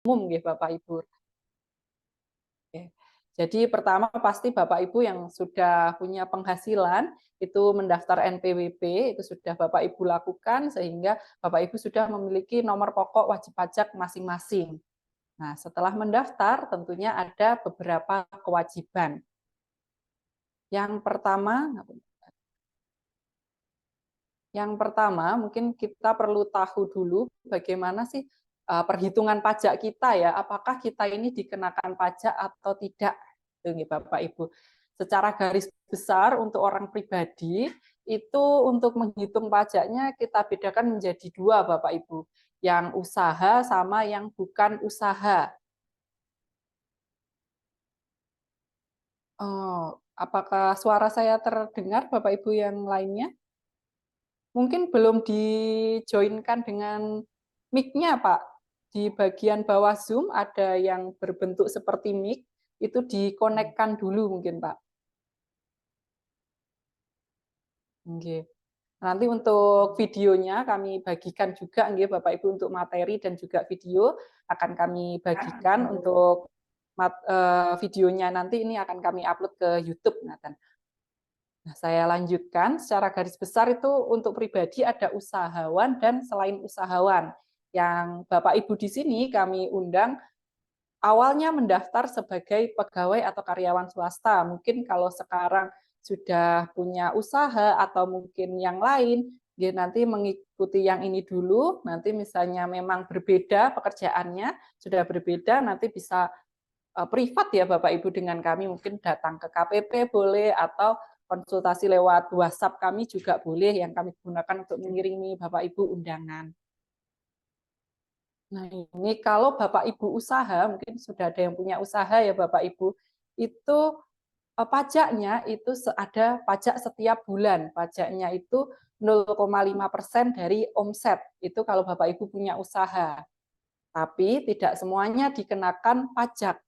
umum nggih Bapak Ibu. Oke. Jadi pertama pasti Bapak Ibu yang sudah punya penghasilan itu mendaftar NPWP, itu sudah Bapak Ibu lakukan sehingga Bapak Ibu sudah memiliki nomor pokok wajib pajak masing-masing. Nah, setelah mendaftar tentunya ada beberapa kewajiban. Yang pertama mungkin kita perlu tahu dulu bagaimana sih perhitungan pajak kita ya, apakah kita ini dikenakan pajak atau tidak, itu Bapak Ibu. Secara garis besar untuk orang pribadi itu untuk menghitung pajaknya kita bedakan menjadi dua Bapak Ibu, yang usaha sama yang bukan usaha. Oh, apakah suara saya terdengar Bapak Ibu yang lainnya? Mungkin belum di-join-kan dengan mic-nya, Pak. Di bagian bawah Zoom ada yang berbentuk seperti mic, itu dikonekkan dulu mungkin, Pak. Oke. Nanti untuk videonya kami bagikan juga, Bapak Ibu, untuk materi dan juga video akan kami bagikan untuk videonya nanti ini akan kami upload ke YouTube. Nah, saya lanjutkan, secara garis besar itu untuk pribadi ada usahawan dan selain usahawan. Yang Bapak Ibu di sini kami undang awalnya mendaftar sebagai pegawai atau karyawan swasta. Mungkin kalau sekarang sudah punya usaha atau mungkin yang lain, dia nanti mengikuti yang ini dulu, nanti misalnya memang berbeda pekerjaannya, sudah berbeda, nanti bisa privat ya Bapak Ibu dengan kami, mungkin datang ke KPP boleh, atau konsultasi lewat WhatsApp kami juga boleh, yang kami gunakan untuk mengirimi Bapak Ibu undangan. Nah, ini kalau Bapak Ibu usaha, mungkin sudah ada yang punya usaha ya Bapak Ibu, itu pajaknya itu ada pajak setiap bulan. Pajaknya itu 0,5% dari omset. Itu kalau Bapak Ibu punya usaha. Tapi tidak semuanya dikenakan pajak.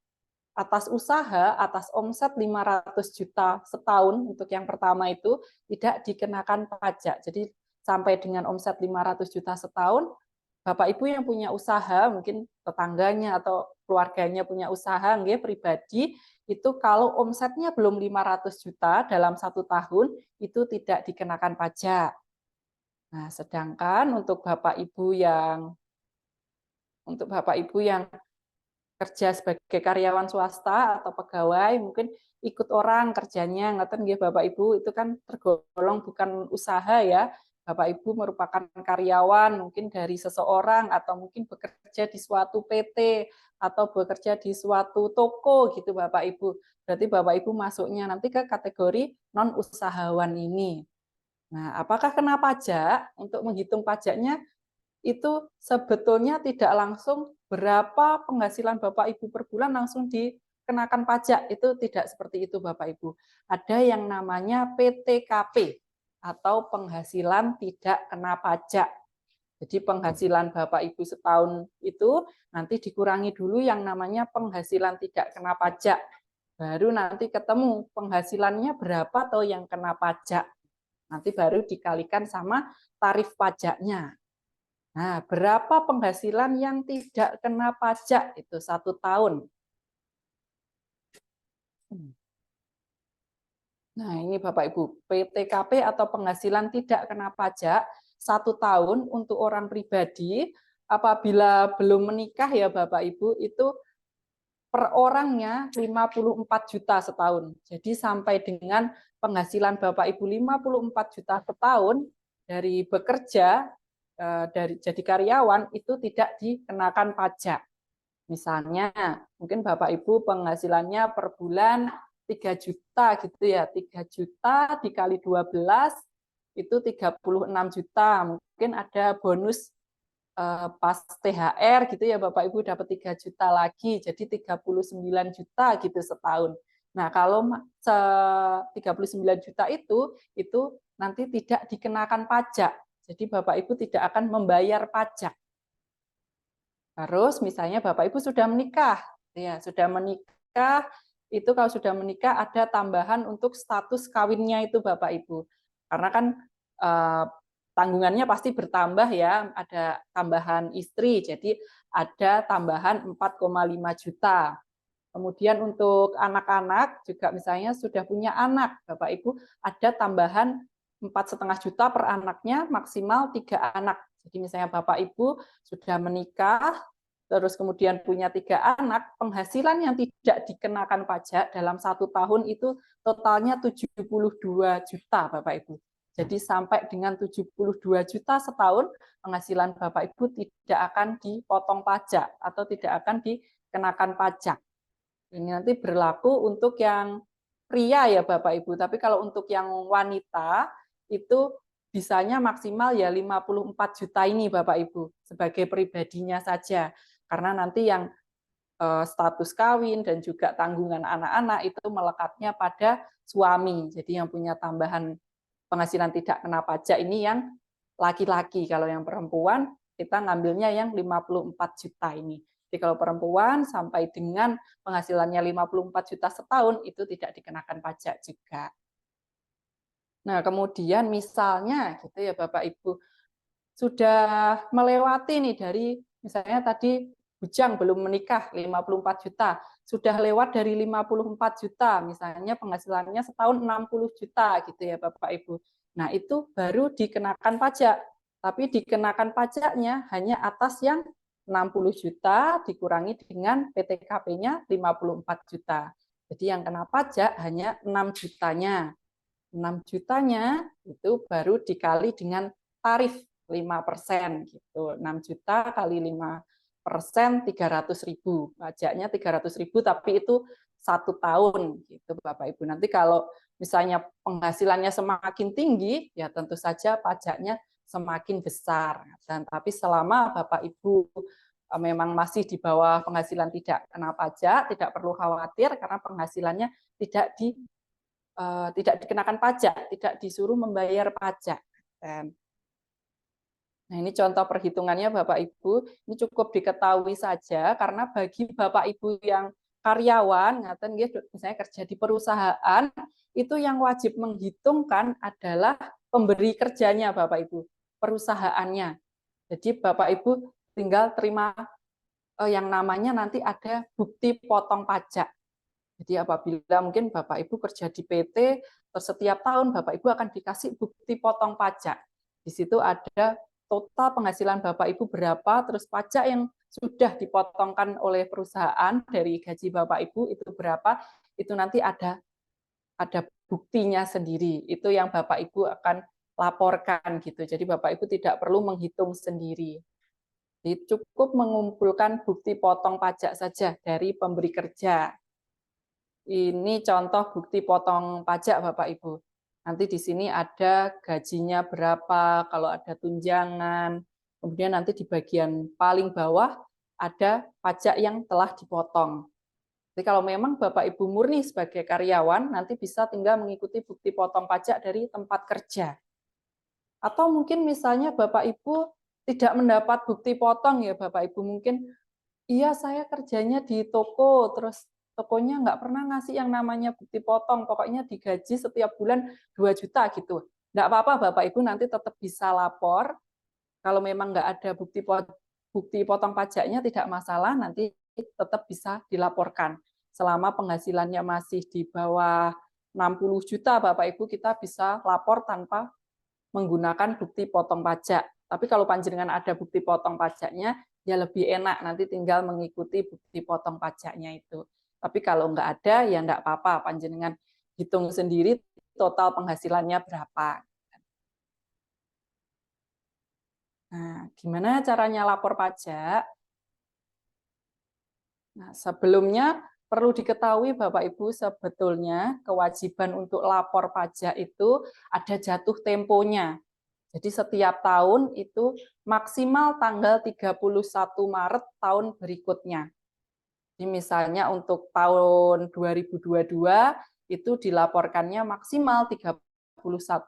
Atas usaha, atas omset 500 juta setahun untuk yang pertama itu tidak dikenakan pajak. Jadi sampai dengan omset 500 juta setahun, Bapak Ibu yang punya usaha, mungkin tetangganya atau keluarganya punya usaha, nggih, pribadi, itu kalau omsetnya belum 500 juta dalam 1 tahun, itu tidak dikenakan pajak. Nah, sedangkan untuk Bapak Ibu yang kerja sebagai karyawan swasta atau pegawai, mungkin ikut orang kerjanya, ngeten nggih Bapak Ibu, itu kan tergolong bukan usaha ya. Bapak Ibu merupakan karyawan mungkin dari seseorang atau mungkin bekerja di suatu PT atau bekerja di suatu toko gitu Bapak Ibu. Berarti Bapak Ibu masuknya nanti ke kategori non usahawan ini. Nah, apakah kena pajak? Untuk menghitung pajaknya itu sebetulnya tidak langsung berapa penghasilan Bapak Ibu per bulan langsung dikenakan pajak. Itu tidak seperti itu Bapak Ibu. Ada yang namanya PTKP atau penghasilan tidak kena pajak. Jadi penghasilan Bapak Ibu setahun itu nanti dikurangi dulu yang namanya penghasilan tidak kena pajak. Baru nanti ketemu penghasilannya berapa atau yang kena pajak. Nanti baru dikalikan sama tarif pajaknya. Nah, berapa penghasilan yang tidak kena pajak itu 1 tahun? Nah, ini Bapak Ibu, PTKP atau penghasilan tidak kena pajak 1 tahun untuk orang pribadi, apabila belum menikah ya Bapak Ibu, itu per orangnya 54 juta setahun. Jadi sampai dengan penghasilan Bapak Ibu 54 juta setahun dari bekerja, dari jadi karyawan, itu tidak dikenakan pajak. Misalnya, mungkin Bapak Ibu penghasilannya per bulan 3 juta gitu ya, 3 juta dikali 12 itu 36 juta. Mungkin ada bonus pas THR gitu ya Bapak Ibu dapat 3 juta lagi, jadi 39 juta gitu setahun. Nah, kalau 39 juta itu nanti tidak dikenakan pajak. Jadi Bapak Ibu tidak akan membayar pajak. Terus misalnya Bapak Ibu sudah menikah, ya sudah menikah, itu kalau sudah menikah ada tambahan untuk status kawinnya itu Bapak Ibu. Karena kan tanggungannya pasti bertambah ya, ada tambahan istri, jadi ada tambahan 4,5 juta. Kemudian untuk anak-anak juga misalnya sudah punya anak, Bapak Ibu, ada tambahan 4,5 juta per anaknya, maksimal 3 anak. Jadi misalnya Bapak Ibu sudah menikah, terus kemudian punya 3 anak, penghasilan yang tidak dikenakan pajak dalam 1 tahun itu totalnya 72 juta, Bapak Ibu. Jadi sampai dengan 72 juta setahun, penghasilan Bapak Ibu tidak akan dipotong pajak atau tidak akan dikenakan pajak. Ini nanti berlaku untuk yang pria ya Bapak Ibu, tapi kalau untuk yang wanita itu bisanya maksimal ya 54 juta ini Bapak Ibu, sebagai pribadinya saja. Karena nanti yang status kawin dan juga tanggungan anak-anak itu melekatnya pada suami. Jadi yang punya tambahan penghasilan tidak kena pajak ini yang laki-laki. Kalau yang perempuan kita ngambilnya yang 54 juta ini. Jadi kalau perempuan sampai dengan penghasilannya 54 juta setahun itu tidak dikenakan pajak juga. Nah, kemudian misalnya gitu ya Bapak Ibu, sudah melewati nih dari misalnya tadi bujang belum menikah 54 juta, sudah lewat dari 54 juta, misalnya penghasilannya setahun 60 juta gitu ya Bapak Ibu. Nah, itu baru dikenakan pajak. Tapi dikenakan pajaknya hanya atas yang 60 juta dikurangi dengan PTKP-nya 54 juta. Jadi yang kena pajak hanya 6 jutanya. 6 jutanya itu baru dikali dengan tarif 5% gitu. 6 juta kali 5%, 300.000. Pajaknya 300.000 tapi itu 1 tahun gitu Bapak Ibu. Nanti kalau misalnya penghasilannya semakin tinggi, ya tentu saja pajaknya semakin besar. Dan tapi selama Bapak Ibu memang masih di bawah penghasilan tidak kena pajak, tidak perlu khawatir karena penghasilannya tidak dikenakan pajak, tidak disuruh membayar pajak. Nah, ini contoh perhitungannya Bapak Ibu, ini cukup diketahui saja karena bagi Bapak Ibu yang karyawan, ngaten misalnya kerja di perusahaan, itu yang wajib menghitungkan adalah pemberi kerjanya Bapak Ibu, perusahaannya. Jadi Bapak Ibu tinggal terima yang namanya nanti ada bukti potong pajak. Jadi apabila mungkin Bapak Ibu kerja di PT, terus setiap tahun Bapak Ibu akan dikasih bukti potong pajak. Di situ ada total penghasilan Bapak Ibu berapa, terus pajak yang sudah dipotongkan oleh perusahaan dari gaji Bapak Ibu itu berapa, itu nanti ada buktinya sendiri. Itu yang Bapak Ibu akan laporkan gitu. Jadi Bapak Ibu tidak perlu menghitung sendiri. Jadi cukup mengumpulkan bukti potong pajak saja dari pemberi kerja. Ini contoh bukti potong pajak Bapak Ibu. Nanti di sini ada gajinya berapa, kalau ada tunjangan. Kemudian nanti di bagian paling bawah ada pajak yang telah dipotong. Jadi kalau memang Bapak Ibu murni sebagai karyawan, nanti bisa tinggal mengikuti bukti potong pajak dari tempat kerja. Atau mungkin misalnya Bapak Ibu tidak mendapat bukti potong ya Bapak Ibu, mungkin iya saya kerjanya di toko, terus tokonya nggak pernah ngasih yang namanya bukti potong, pokoknya digaji setiap bulan 2 juta gitu. Nggak apa-apa Bapak Ibu nanti tetap bisa lapor, kalau memang nggak ada bukti potong pajaknya tidak masalah, nanti tetap bisa dilaporkan. Selama penghasilannya masih di bawah 60 juta Bapak Ibu, kita bisa lapor tanpa menggunakan bukti potong pajak. Tapi kalau panjenengan ada bukti potong pajaknya, ya lebih enak, nanti tinggal mengikuti bukti potong pajaknya itu. Tapi kalau nggak ada, ya nggak apa-apa, panjenengan hitung sendiri total penghasilannya berapa. Nah, gimana caranya lapor pajak? Nah, sebelumnya perlu diketahui Bapak Ibu, sebetulnya kewajiban untuk lapor pajak itu ada jatuh temponya. Jadi setiap tahun itu maksimal tanggal 31 Maret tahun berikutnya. Jadi misalnya untuk tahun 2022 itu dilaporkannya maksimal 31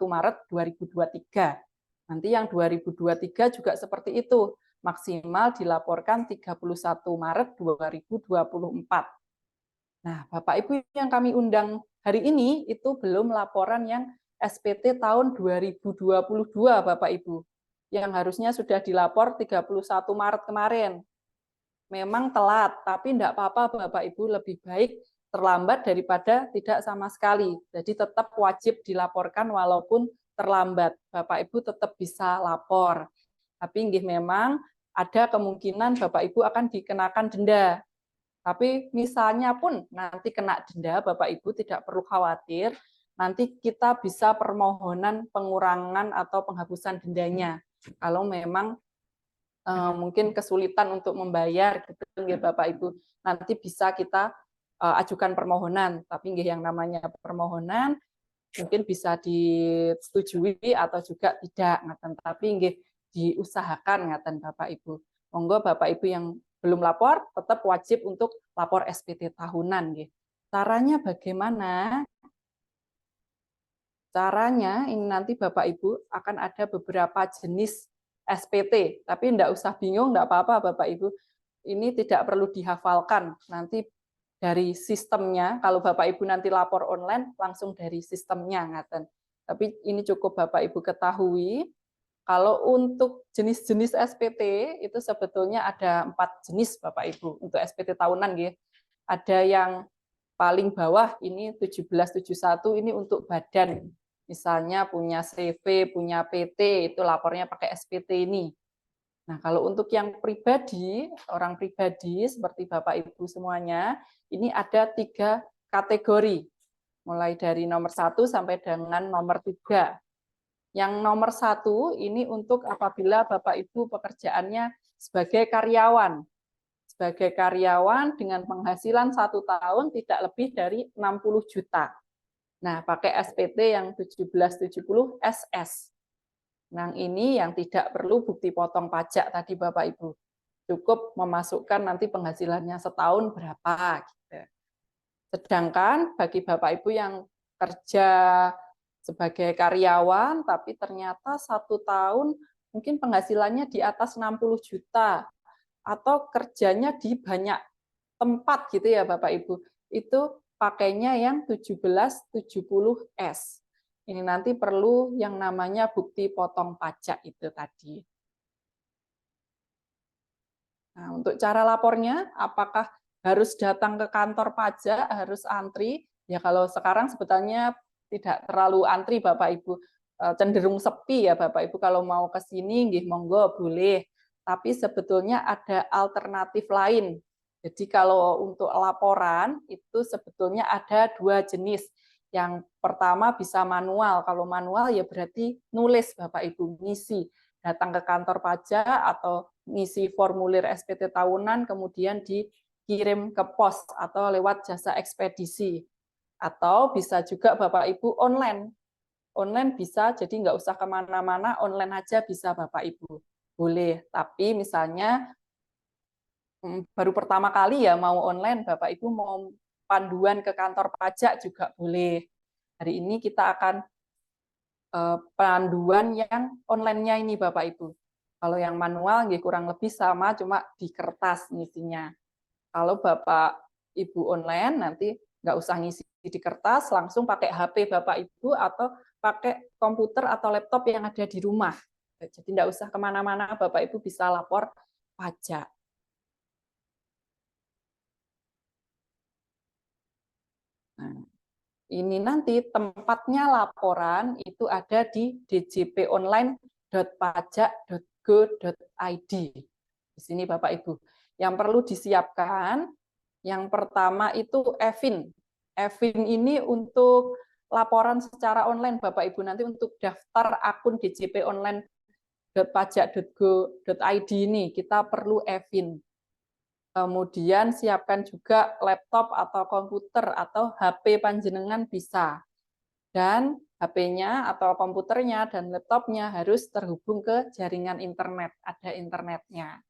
Maret 2023. Nanti yang 2023 juga seperti itu, maksimal dilaporkan 31 Maret 2024. Nah, Bapak Ibu yang kami undang hari ini itu belum laporan yang SPT tahun 2022 Bapak Ibu, yang harusnya sudah dilapor 31 Maret kemarin. memang telat, tapi tidak apa-apa Bapak Ibu, lebih baik terlambat daripada tidak sama sekali. Jadi tetap wajib dilaporkan walaupun terlambat. Bapak Ibu tetap bisa lapor. Tapi nggih memang ada kemungkinan Bapak Ibu akan dikenakan denda. Tapi misalnya pun nanti kena denda, Bapak Ibu tidak perlu khawatir, nanti kita bisa permohonan pengurangan atau penghapusan dendanya. Kalau memang mungkin kesulitan untuk membayar, gitu Bapak Ibu, nanti bisa kita ajukan permohonan. Tapi yang namanya permohonan mungkin bisa disetujui atau juga tidak, tapi diusahakan ngaten Bapak Ibu. Monggo Bapak Ibu yang belum lapor tetap wajib untuk lapor SPT tahunan nggih. Caranya bagaimana? Caranya ini nanti Bapak Ibu akan ada beberapa jenis SPT, tapi enggak usah bingung, enggak apa-apa Bapak Ibu. Ini tidak perlu dihafalkan. Nanti dari sistemnya, kalau Bapak Ibu nanti lapor online langsung dari sistemnya ngaten. Tapi ini cukup Bapak Ibu ketahui. Kalau untuk jenis-jenis SPT itu sebetulnya ada 4 jenis Bapak Ibu untuk SPT tahunan nggih. Ada yang paling bawah ini 1771 ini untuk badan. Misalnya punya CV, punya PT, itu lapornya pakai SPT ini. Nah, kalau untuk yang pribadi, orang pribadi seperti Bapak Ibu semuanya, ini ada 3 kategori. Mulai dari nomor 1 sampai dengan nomor 3. Yang nomor 1 ini untuk apabila Bapak Ibu pekerjaannya sebagai karyawan. Sebagai karyawan dengan penghasilan 1 tahun tidak lebih dari 60 juta. Nah, pakai SPT yang 1770 SS. Nah, ini yang tidak perlu bukti potong pajak tadi Bapak Ibu. Cukup memasukkan nanti penghasilannya setahun berapa. Gitu. Sedangkan bagi Bapak Ibu yang kerja sebagai karyawan, tapi ternyata 1 tahun mungkin penghasilannya di atas 60 juta, atau kerjanya di banyak tempat gitu ya Bapak Ibu, itu pakainya yang 1770S. Ini nanti perlu yang namanya bukti potong pajak itu tadi. Nah, untuk cara lapornya, apakah harus datang ke kantor pajak, harus antri? Ya kalau sekarang sebetulnya tidak terlalu antri Bapak Ibu, cenderung sepi ya Bapak Ibu, kalau mau ke sini nggih monggo boleh. Tapi sebetulnya ada alternatif lain. Jadi kalau untuk laporan itu sebetulnya ada 2 jenis. Yang pertama bisa manual. Kalau manual ya berarti nulis Bapak Ibu, ngisi, datang ke kantor pajak atau ngisi formulir SPT tahunan kemudian dikirim ke pos atau lewat jasa ekspedisi. Atau bisa juga Bapak Ibu online. Online bisa, jadi nggak usah kemana-mana, online aja bisa Bapak Ibu. Boleh, tapi misalnya baru pertama kali ya mau online, Bapak Ibu mau panduan ke kantor pajak juga boleh. Hari ini kita akan panduan yang online-nya ini Bapak Ibu. Kalau yang manual kurang lebih sama, cuma di kertas ngisinya. Kalau Bapak Ibu online nanti nggak usah ngisi di kertas, langsung pakai HP Bapak Ibu atau pakai komputer atau laptop yang ada di rumah. Jadi nggak usah kemana-mana, Bapak Ibu bisa lapor pajak. Nah, ini nanti tempatnya laporan itu ada di djponline.pajak.go.id. Di sini Bapak Ibu. Yang perlu disiapkan, yang pertama itu EVIN. EVIN ini untuk laporan secara online Bapak Ibu, nanti untuk daftar akun djponline.pajak.go.id ini kita perlu EVIN. Kemudian siapkan juga laptop atau komputer atau HP panjenengan bisa. Dan HP-nya atau komputernya dan laptopnya harus terhubung ke jaringan internet, ada internetnya.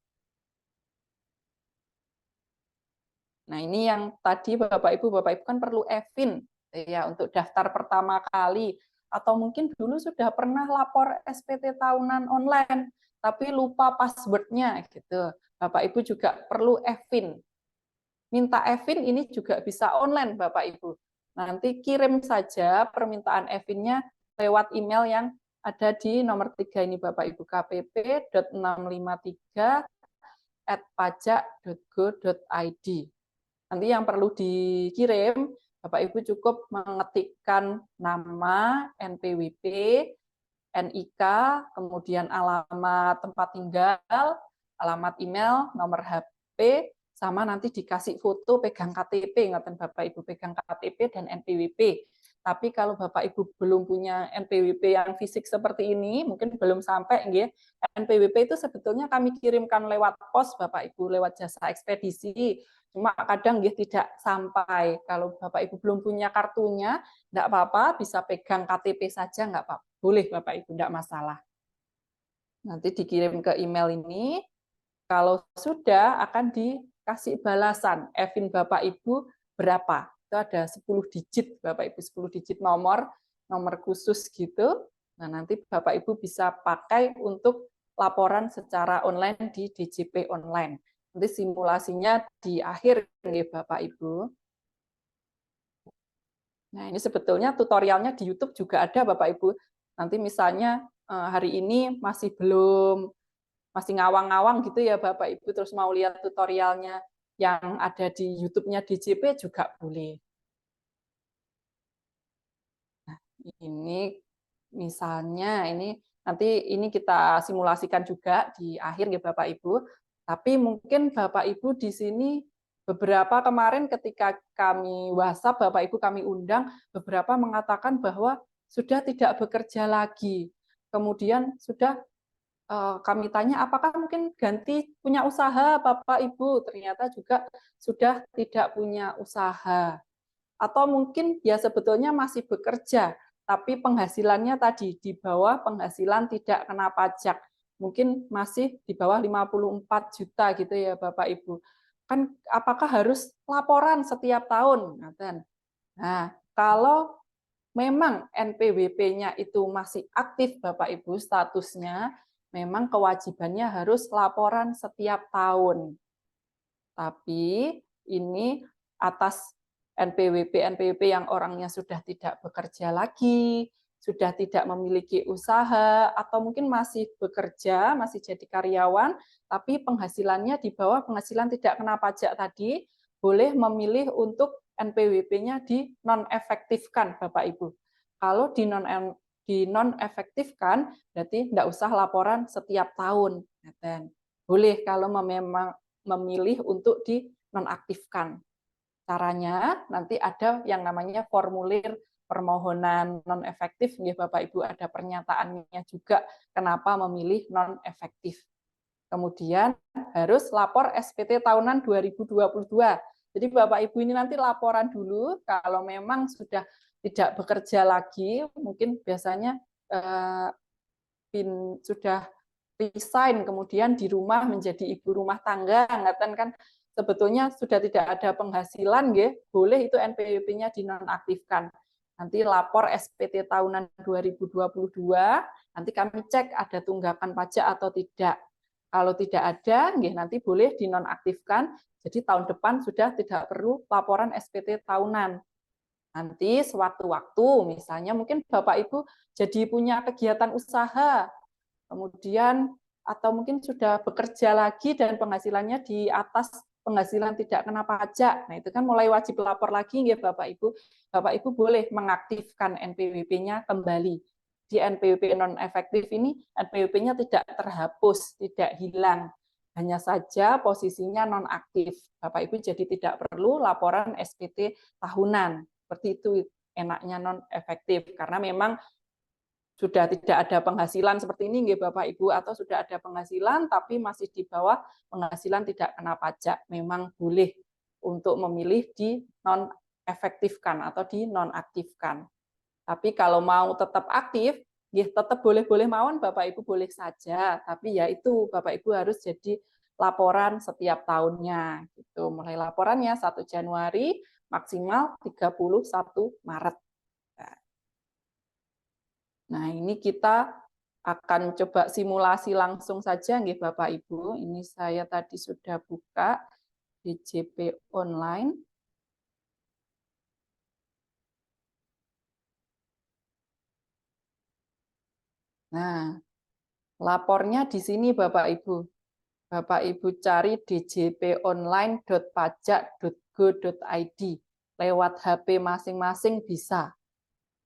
Nah, ini yang tadi Bapak Ibu kan perlu EVIN ya untuk daftar pertama kali, atau mungkin dulu sudah pernah lapor SPT tahunan online tapi lupa password-nya gitu. Bapak Ibu juga perlu EVIN. Minta EVIN ini juga bisa online Bapak Ibu. Nanti kirim saja permintaan EVIN-nya lewat email yang ada di nomor 3 ini Bapak Ibu, kpp.653 djp@pajak.go.id. Nanti yang perlu dikirim, Bapak Ibu cukup mengetikkan nama, NPWP, NIK, kemudian alamat tempat tinggal, alamat email, nomor HP, sama nanti dikasih foto pegang KTP, ngatain Bapak Ibu pegang KTP dan NPWP. Tapi kalau Bapak Ibu belum punya NPWP yang fisik seperti ini, mungkin belum sampai, nggih. NPWP itu sebetulnya kami kirimkan lewat pos Bapak Ibu, lewat jasa ekspedisi. Cuma kadang nggih tidak sampai. Kalau Bapak Ibu belum punya kartunya, enggak apa-apa, bisa pegang KTP saja, enggak apa-apa. Boleh Bapak Ibu, enggak masalah. Nanti dikirim ke email ini. Kalau sudah akan dikasih balasan. EVIN Bapak Ibu berapa? Itu ada 10 digit Bapak Ibu, 10 digit nomor khusus gitu. Nah, nanti Bapak Ibu bisa pakai untuk laporan secara online di DJP online. Nanti simulasinya di akhir nih Bapak Ibu. Nah, ini sebetulnya tutorialnya di YouTube juga ada, Bapak Ibu. Nanti misalnya hari ini masih ngawang-ngawang gitu ya, Bapak Ibu, terus mau lihat tutorialnya yang ada di YouTube-nya DJP juga boleh. Nah, ini misalnya nanti ini kita simulasikan juga di akhir ya Bapak Ibu. Tapi mungkin Bapak Ibu di sini beberapa kemarin ketika kami WhatsApp Bapak Ibu kami undang, beberapa mengatakan bahwa sudah tidak bekerja lagi. Kemudian sudah kami tanya apakah mungkin ganti punya usaha Bapak Ibu, ternyata juga sudah tidak punya usaha. Atau mungkin ya sebetulnya masih bekerja, tapi penghasilannya tadi di bawah penghasilan tidak kena pajak. Mungkin masih di bawah 54 juta gitu ya Bapak Ibu. Kan apakah harus laporan setiap tahun? Nah, kalau memang NPWP-nya itu masih aktif Bapak Ibu statusnya, memang kewajibannya harus laporan setiap tahun. Tapi ini atas NPWP yang orangnya sudah tidak bekerja lagi, sudah tidak memiliki usaha, atau mungkin masih bekerja, masih jadi karyawan, tapi penghasilannya di bawah penghasilan tidak kena pajak tadi, boleh memilih untuk NPWP-nya di non-efektifkan, Bapak Ibu. Kalau di non-efektifkan, berarti tidak usah laporan setiap tahun. Boleh kalau memang memilih untuk dinonaktifkan. Caranya nanti ada yang namanya formulir permohonan non-efektif, ya Bapak Ibu, ada pernyataannya juga kenapa memilih non-efektif. Kemudian harus lapor SPT tahunan 2022. Jadi Bapak Ibu ini nanti laporan dulu, kalau memang sudah tidak bekerja lagi, mungkin biasanya sudah resign, kemudian di rumah menjadi ibu rumah tangga, kan sebetulnya sudah tidak ada penghasilan, boleh itu NPWP-nya dinonaktifkan. Nanti lapor SPT tahunan 2022, nanti kami cek ada tunggakan pajak atau tidak. Kalau tidak ada, nanti boleh dinonaktifkan, jadi tahun depan sudah tidak perlu laporan SPT tahunan. Nanti sewaktu-waktu, misalnya mungkin Bapak Ibu jadi punya kegiatan usaha, kemudian atau mungkin sudah bekerja lagi dan penghasilannya di atas penghasilan tidak kena pajak. Nah, itu kan mulai wajib lapor lagi ya Bapak Ibu. Bapak Ibu boleh mengaktifkan NPWP-nya kembali. Di NPWP non-efektif ini NPWP-nya tidak terhapus, tidak hilang. Hanya saja posisinya nonaktif. Bapak Ibu jadi tidak perlu laporan SPT tahunan. Seperti itu enaknya non-efektif karena memang sudah tidak ada penghasilan seperti ini nggih Bapak Ibu, atau sudah ada penghasilan tapi masih di bawah penghasilan tidak kena pajak, memang boleh untuk memilih di non efektifkan atau di nonaktifkan. Tapi kalau mau tetap aktif, ya tetap boleh-boleh mawon Bapak Ibu boleh saja, tapi ya itu Bapak Ibu harus jadi laporan setiap tahunnya gitu. Mulai laporannya 1 Januari maksimal 31 Maret. Nah, ini kita akan coba simulasi langsung saja nggih Bapak Ibu. Ini saya tadi sudah buka DJP online. Nah, lapornya di sini Bapak Ibu. Bapak Ibu cari djponline.pajak.go.id. Lewat HP masing-masing bisa.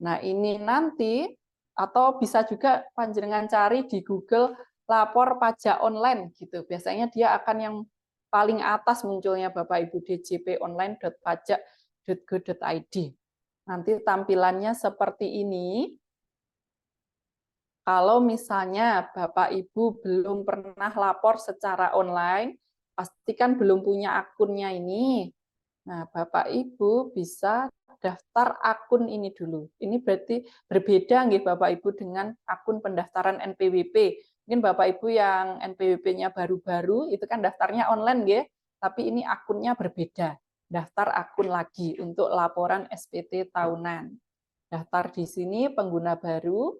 Nah, ini nanti, atau bisa juga panjenengan cari di Google lapor pajak online gitu. Biasanya dia akan yang paling atas munculnya Bapak Ibu, djponline.pajak.go.id. Nanti tampilannya seperti ini. Kalau misalnya Bapak Ibu belum pernah lapor secara online, pastikan belum punya akunnya ini. Nah, Bapak Ibu bisa daftar akun ini dulu. Ini berarti berbeda nggih Bapak Ibu dengan akun pendaftaran NPWP. Mungkin Bapak Ibu yang NPWP-nya baru-baru itu kan daftarnya online nggih, tapi ini akunnya berbeda. Daftar akun lagi untuk laporan SPT tahunan. Daftar di sini pengguna baru.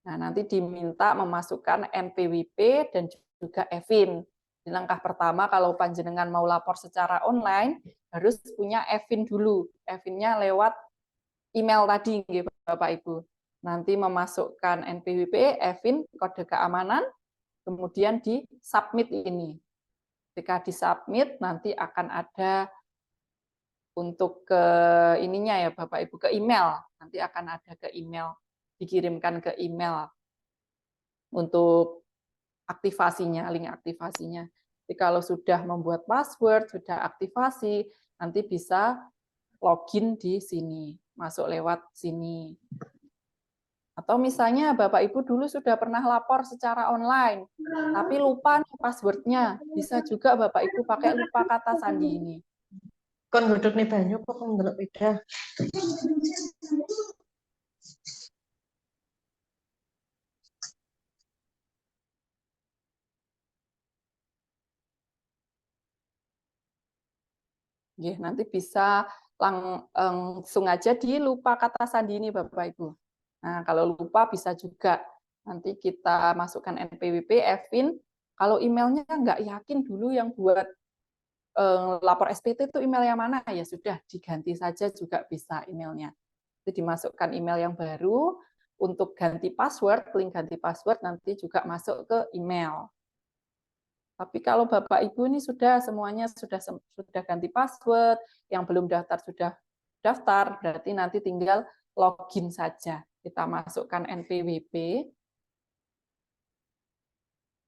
Nah, nanti diminta memasukkan NPWP dan juga EVIN. Di langkah pertama, kalau panjenengan mau lapor secara online, harus punya EVIN dulu. EVIN-nya lewat email tadi, Bapak Ibu. Nanti memasukkan NPWP, EVIN, kode keamanan, kemudian di-submit ini. Ketika di-submit, nanti akan ada untuk ke ininya ya, Bapak Ibu, ke email. Nanti akan ada ke email, dikirimkan ke email untuk aktivasinya, link aktivasinya. Jadi kalau sudah membuat password, sudah aktivasi, nanti bisa login di sini, masuk lewat sini. Atau misalnya Bapak Ibu dulu sudah pernah lapor secara online, tapi lupa nih passwordnya, bisa juga Bapak Ibu pakai lupa kata sandi ini. Kon duduk nih banyu kok kon ndelok beda. Nanti bisa langsung aja di lupa kata sandi ini Bapak Ibu. Nah, kalau lupa bisa juga nanti kita masukkan NPWP, EVIN. Kalau emailnya nggak yakin dulu yang buat lapor SPT itu email yang mana, ya sudah diganti saja juga bisa emailnya. Jadi dimasukkan email yang baru, untuk ganti password, link ganti password nanti juga masuk ke email. Tapi kalau Bapak Ibu ini sudah semuanya sudah ganti password, yang belum daftar sudah daftar, berarti nanti tinggal login saja. Kita masukkan NPWP.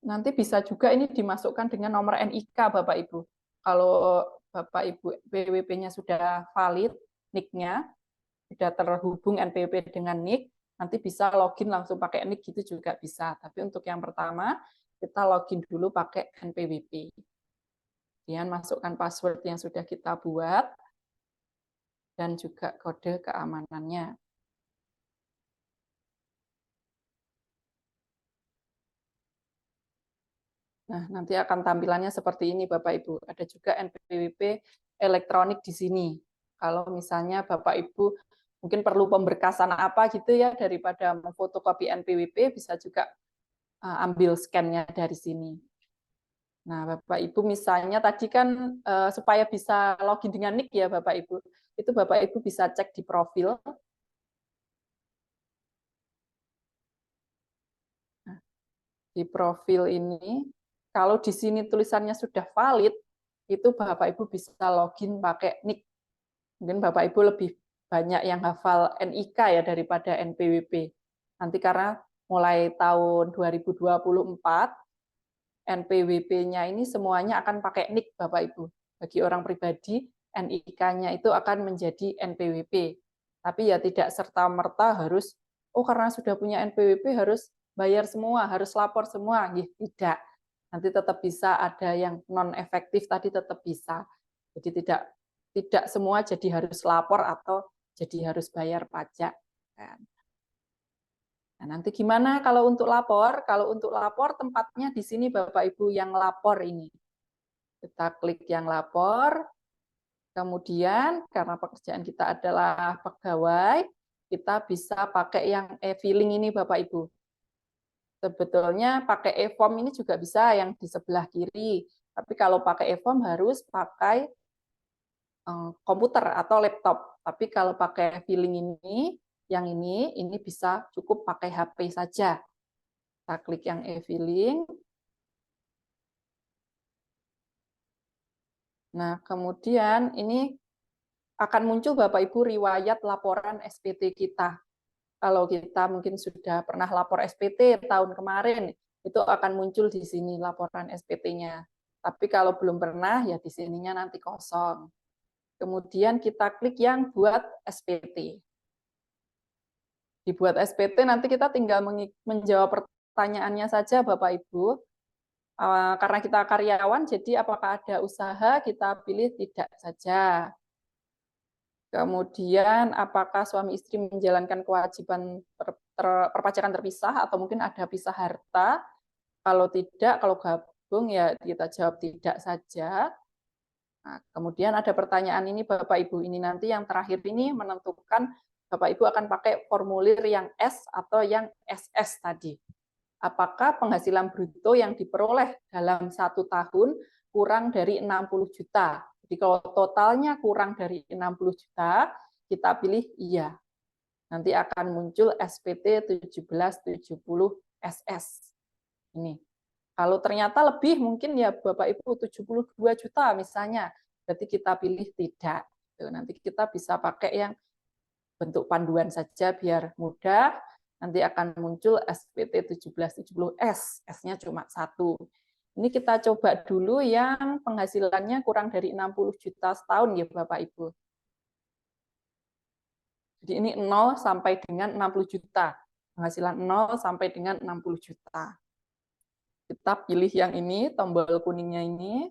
Nanti bisa juga ini dimasukkan dengan nomor NIK Bapak Ibu. Kalau Bapak Ibu PWP-nya sudah valid, NIK-nya sudah terhubung NPWP dengan NIK, nanti bisa login langsung pakai NIK gitu juga bisa. Tapi untuk yang pertama, kita login dulu pakai NPWP. Kemudian masukkan password yang sudah kita buat, dan juga kode keamanannya. Nah, nanti akan tampilannya seperti ini Bapak Ibu. Ada juga NPWP elektronik di sini. Kalau misalnya Bapak Ibu mungkin perlu pemberkasan apa gitu ya, daripada memfotokopi NPWP, bisa juga ambil scan-nya dari sini. Nah, Bapak Ibu misalnya tadi kan supaya bisa login dengan NIK ya Bapak Ibu, itu Bapak Ibu bisa cek di profil. Nah, di profil ini, kalau di sini tulisannya sudah valid, itu Bapak Ibu bisa login pakai NIK. Mungkin Bapak Ibu lebih banyak yang hafal NIK ya daripada NPWP. Nanti karena mulai tahun 2024, NPWP-nya ini semuanya akan pakai NIK Bapak Ibu. Bagi orang pribadi, NIK-nya itu akan menjadi NPWP. Tapi ya tidak serta-merta harus, karena sudah punya NPWP harus bayar semua, harus lapor semua. Tidak. Nanti tetap bisa ada yang non-efektif tadi tetap bisa. Jadi tidak semua jadi harus lapor atau jadi harus bayar pajak. Nah, nanti gimana kalau untuk lapor? Kalau untuk lapor tempatnya di sini Bapak Ibu yang lapor ini. Kita klik yang lapor. Kemudian karena pekerjaan kita adalah pegawai, kita bisa pakai yang e-filing ini Bapak Ibu. Sebetulnya pakai e-form ini juga bisa yang di sebelah kiri. Tapi kalau pakai e-form harus pakai komputer atau laptop. Tapi kalau pakai e-filing ini, yang ini bisa cukup pakai HP saja. Kita klik yang e-filing. Nah, kemudian ini akan muncul Bapak Ibu riwayat laporan SPT kita. Kalau kita mungkin sudah pernah lapor SPT tahun kemarin, itu akan muncul di sini laporan SPT-nya. Tapi kalau belum pernah, ya di sininya nanti kosong. Kemudian kita klik yang buat SPT. Dibuat SPT, nanti kita tinggal menjawab pertanyaannya saja Bapak Ibu. Karena kita karyawan, jadi apakah ada usaha, kita pilih tidak saja. Kemudian apakah suami istri menjalankan kewajiban perpajakan terpisah atau mungkin ada pisah harta. Kalau tidak, kalau gabung ya kita jawab tidak saja. Nah, kemudian ada pertanyaan ini Bapak Ibu, ini nanti yang terakhir ini menentukan Bapak Ibu akan pakai formulir yang S atau yang SS tadi. Apakah penghasilan bruto yang diperoleh dalam 1 tahun kurang dari 60 juta. Jadi kalau totalnya kurang dari 60 juta, kita pilih iya. Nanti akan muncul SPT 1770 SS. Ini. Kalau ternyata lebih mungkin ya Bapak Ibu 72 juta misalnya, berarti kita pilih tidak. Nanti kita bisa pakai yang bentuk panduan saja biar mudah. Nanti akan muncul SPT 1770S, S-nya cuma 1. Ini kita coba dulu yang penghasilannya kurang dari 60 juta setahun ya Bapak Ibu. Jadi ini 0 sampai dengan 60 juta. Penghasilan 0 sampai dengan 60 juta. Kita pilih yang ini, tombol kuningnya ini.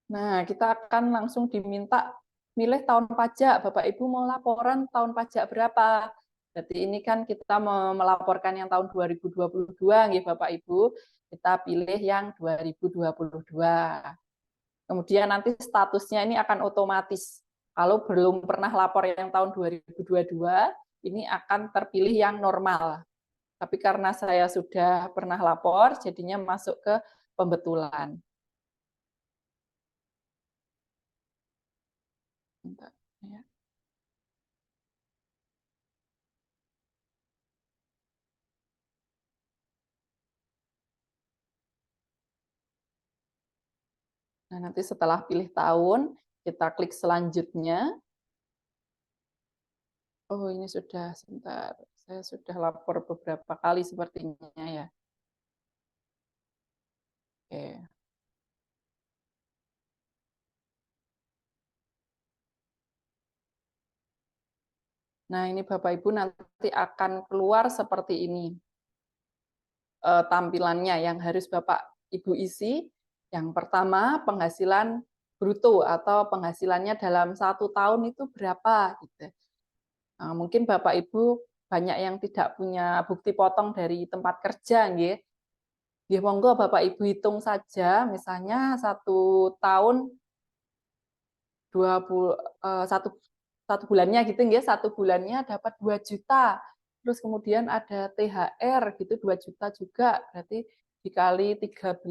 Nah, kita akan langsung diminta milih tahun pajak. Bapak Ibu mau laporan tahun pajak berapa? Berarti ini kan kita melaporkan yang tahun 2022, ya Bapak Ibu. Kita pilih yang 2022. Kemudian nanti statusnya ini akan otomatis. Kalau belum pernah lapor yang tahun 2022, ini akan terpilih yang normal. Tapi karena saya sudah pernah lapor, jadinya masuk ke pembetulan. Bentar, ya. Nah, nanti setelah pilih tahun, kita klik selanjutnya. Oh, ini sudah, sebentar. Saya sudah lapor beberapa kali sepertinya ya. Oke. Nah, ini Bapak Ibu nanti akan keluar seperti ini. Tampilannya yang harus Bapak Ibu isi. Yang pertama, penghasilan bruto atau penghasilannya dalam 1 tahun itu berapa gitu. Nah, mungkin Bapak Ibu banyak yang tidak punya bukti potong dari tempat kerja, nggih. Nggih, monggo Bapak Ibu hitung saja, misalnya 1 tahun 20 satu bulannya gitu nggih, 1 bulannya dapat 2 juta. Terus kemudian ada THR gitu 2 juta juga, berarti dikali 13,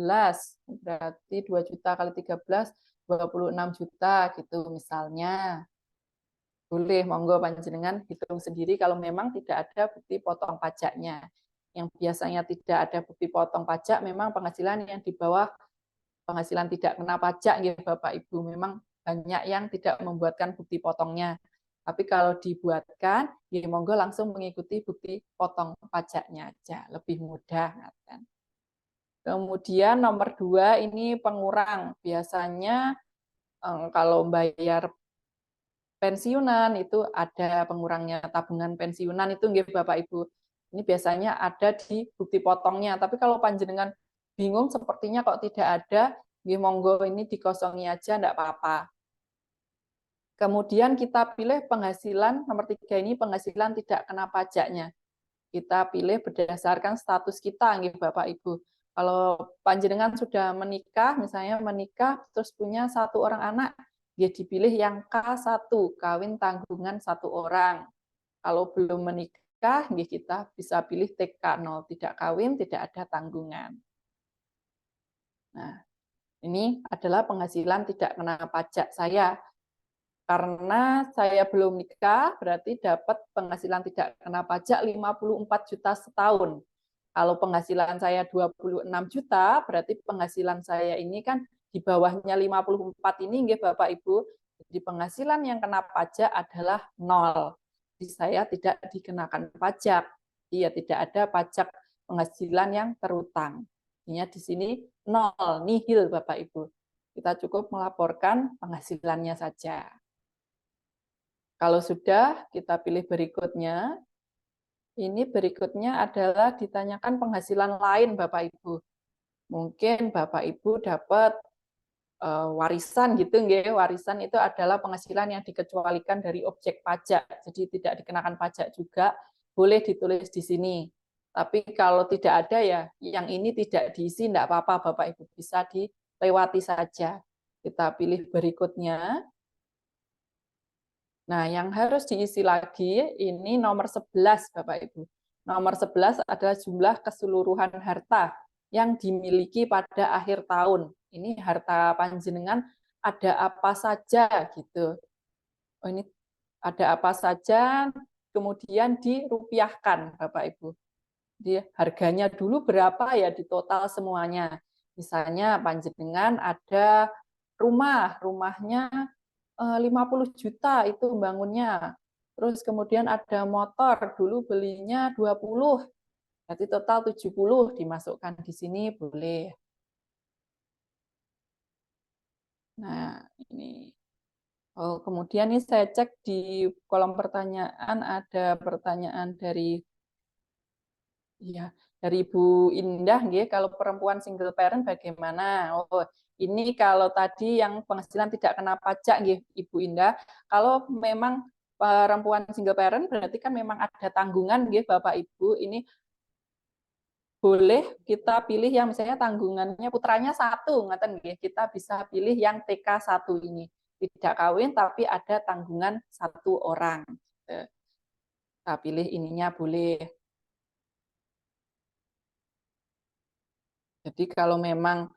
berarti 2 juta kali 13, 26 juta gitu misalnya. Boleh, monggo panjenengan hitung sendiri kalau memang tidak ada bukti potong pajaknya. Yang biasanya tidak ada bukti potong pajak, memang penghasilan yang di bawah penghasilan tidak kena pajak, ya Bapak Ibu. Memang banyak yang tidak membuatkan bukti potongnya. Tapi kalau dibuatkan, ya monggo langsung mengikuti bukti potong pajaknya aja, lebih mudah. Kemudian nomor 2 ini pengurang. Biasanya kalau bayar pensiunan itu ada pengurangnya, tabungan pensiunan itu nggih Bapak Ibu. Ini biasanya ada di bukti potongnya, tapi kalau panjenengan bingung sepertinya kok tidak ada, nggih monggo ini dikosongi aja enggak apa-apa. Kemudian kita pilih penghasilan nomor 3 ini penghasilan tidak kena pajaknya. Kita pilih berdasarkan status kita nggih Bapak Ibu. Kalau panjenengan sudah menikah, misalnya menikah terus punya 1 orang anak, dia dipilih yang K1, kawin tanggungan 1 orang. Kalau belum menikah, kita bisa pilih TK0, tidak kawin, tidak ada tanggungan. Nah, ini adalah penghasilan tidak kena pajak saya. Karena saya belum nikah, berarti dapat penghasilan tidak kena pajak 54 juta setahun. Kalau penghasilan saya 26 juta, berarti penghasilan saya ini kan di bawahnya 54 ini nggih Bapak Ibu, jadi penghasilan yang kena pajak adalah 0. Jadi saya tidak dikenakan pajak. Iya, tidak ada pajak penghasilan yang terutang. Artinya di sini 0, nihil Bapak Ibu. Kita cukup melaporkan penghasilannya saja. Kalau sudah, kita pilih berikutnya. Ini berikutnya adalah ditanyakan penghasilan lain Bapak Ibu. Mungkin Bapak Ibu dapat warisan gitu nggih. Warisan itu adalah penghasilan yang dikecualikan dari objek pajak. Jadi tidak dikenakan pajak juga, boleh ditulis di sini. Tapi kalau tidak ada ya yang ini tidak diisi enggak apa-apa Bapak Ibu, bisa dilewati saja. Kita pilih berikutnya. Nah, yang harus diisi lagi ini nomor 11 Bapak Ibu. Nomor 11 adalah jumlah keseluruhan harta yang dimiliki pada akhir tahun. Ini harta panjenengan ada apa saja gitu. Oh, ini ada apa saja, kemudian dirupiahkan Bapak Ibu. Jadi harganya dulu berapa ya di total semuanya. Misalnya panjenengan ada rumahnya 50 juta itu bangunnya. Terus kemudian ada motor, dulu belinya 20, berarti total 70 dimasukkan di sini boleh. Nah, ini. Oh, kemudian ini saya cek di kolom pertanyaan ada pertanyaan dari dari Ibu Indah nggih, kalau perempuan single parent bagaimana? Oh, ini kalau tadi yang penghasilan tidak kena pajak nggih Ibu Indah. Kalau memang perempuan single parent berarti kan memang ada tanggungan nggih Bapak Ibu. Ini boleh kita pilih yang misalnya tanggungannya putranya 1, ngaten nggih. Kita bisa pilih yang TK1 ini. Tidak kawin tapi ada tanggungan 1 orang. Kita pilih ininya boleh. Jadi kalau memang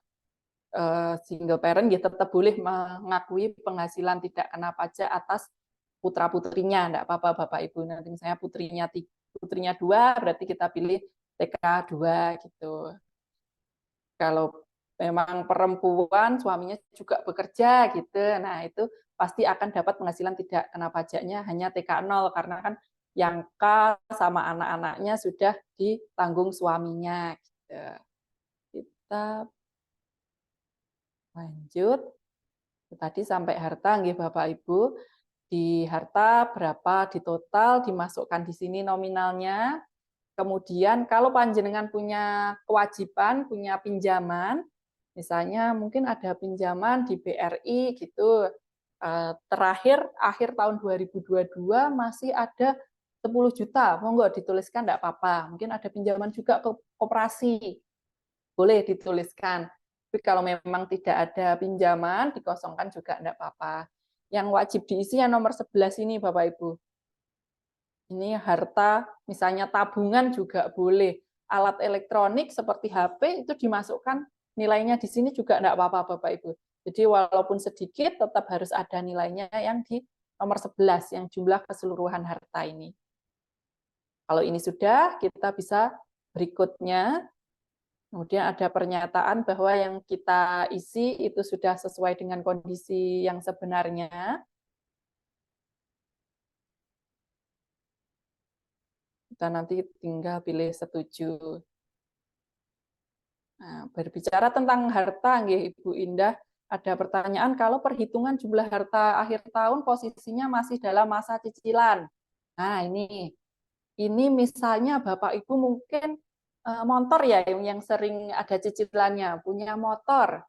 single parent ya tetap boleh mengakui penghasilan tidak kena pajak atas putra-putrinya, enggak apa-apa Bapak Ibu. Nanti misalnya putrinya 2, berarti kita pilih TK 2 gitu. Kalau memang perempuan suaminya juga bekerja gitu, nah itu pasti akan dapat penghasilan tidak kena pajaknya hanya TK 0 karena kan yang K sama anak-anaknya sudah ditanggung suaminya gitu. Kita lanjut. Tadi sampai harta nggih Bapak Ibu. Di harta berapa di total dimasukkan di sini nominalnya. Kemudian kalau panjenengan punya kewajiban, punya pinjaman, misalnya mungkin ada pinjaman di BRI gitu. Terakhir akhir tahun 2022 masih ada 10 juta. Monggo dituliskan enggak apa-apa. Mungkin ada pinjaman juga ke koperasi. Boleh dituliskan. Tapi kalau memang tidak ada pinjaman, dikosongkan juga enggak apa-apa. Yang wajib diisi yang nomor 11 ini Bapak Ibu. Ini harta, misalnya tabungan juga boleh. Alat elektronik seperti HP itu dimasukkan nilainya di sini juga enggak apa-apa Bapak Ibu. Jadi walaupun sedikit tetap harus ada nilainya yang di nomor 11 yang jumlah keseluruhan harta ini. Kalau ini sudah, kita bisa berikutnya. Kemudian ada pernyataan bahwa yang kita isi itu sudah sesuai dengan kondisi yang sebenarnya. Kita nanti tinggal pilih setuju. Nah, berbicara tentang harta, Ibu Indah, ada pertanyaan kalau perhitungan jumlah harta akhir tahun posisinya masih dalam masa cicilan. Nah, ini misalnya Bapak Ibu mungkin motor ya yang sering ada cicilannya, punya motor.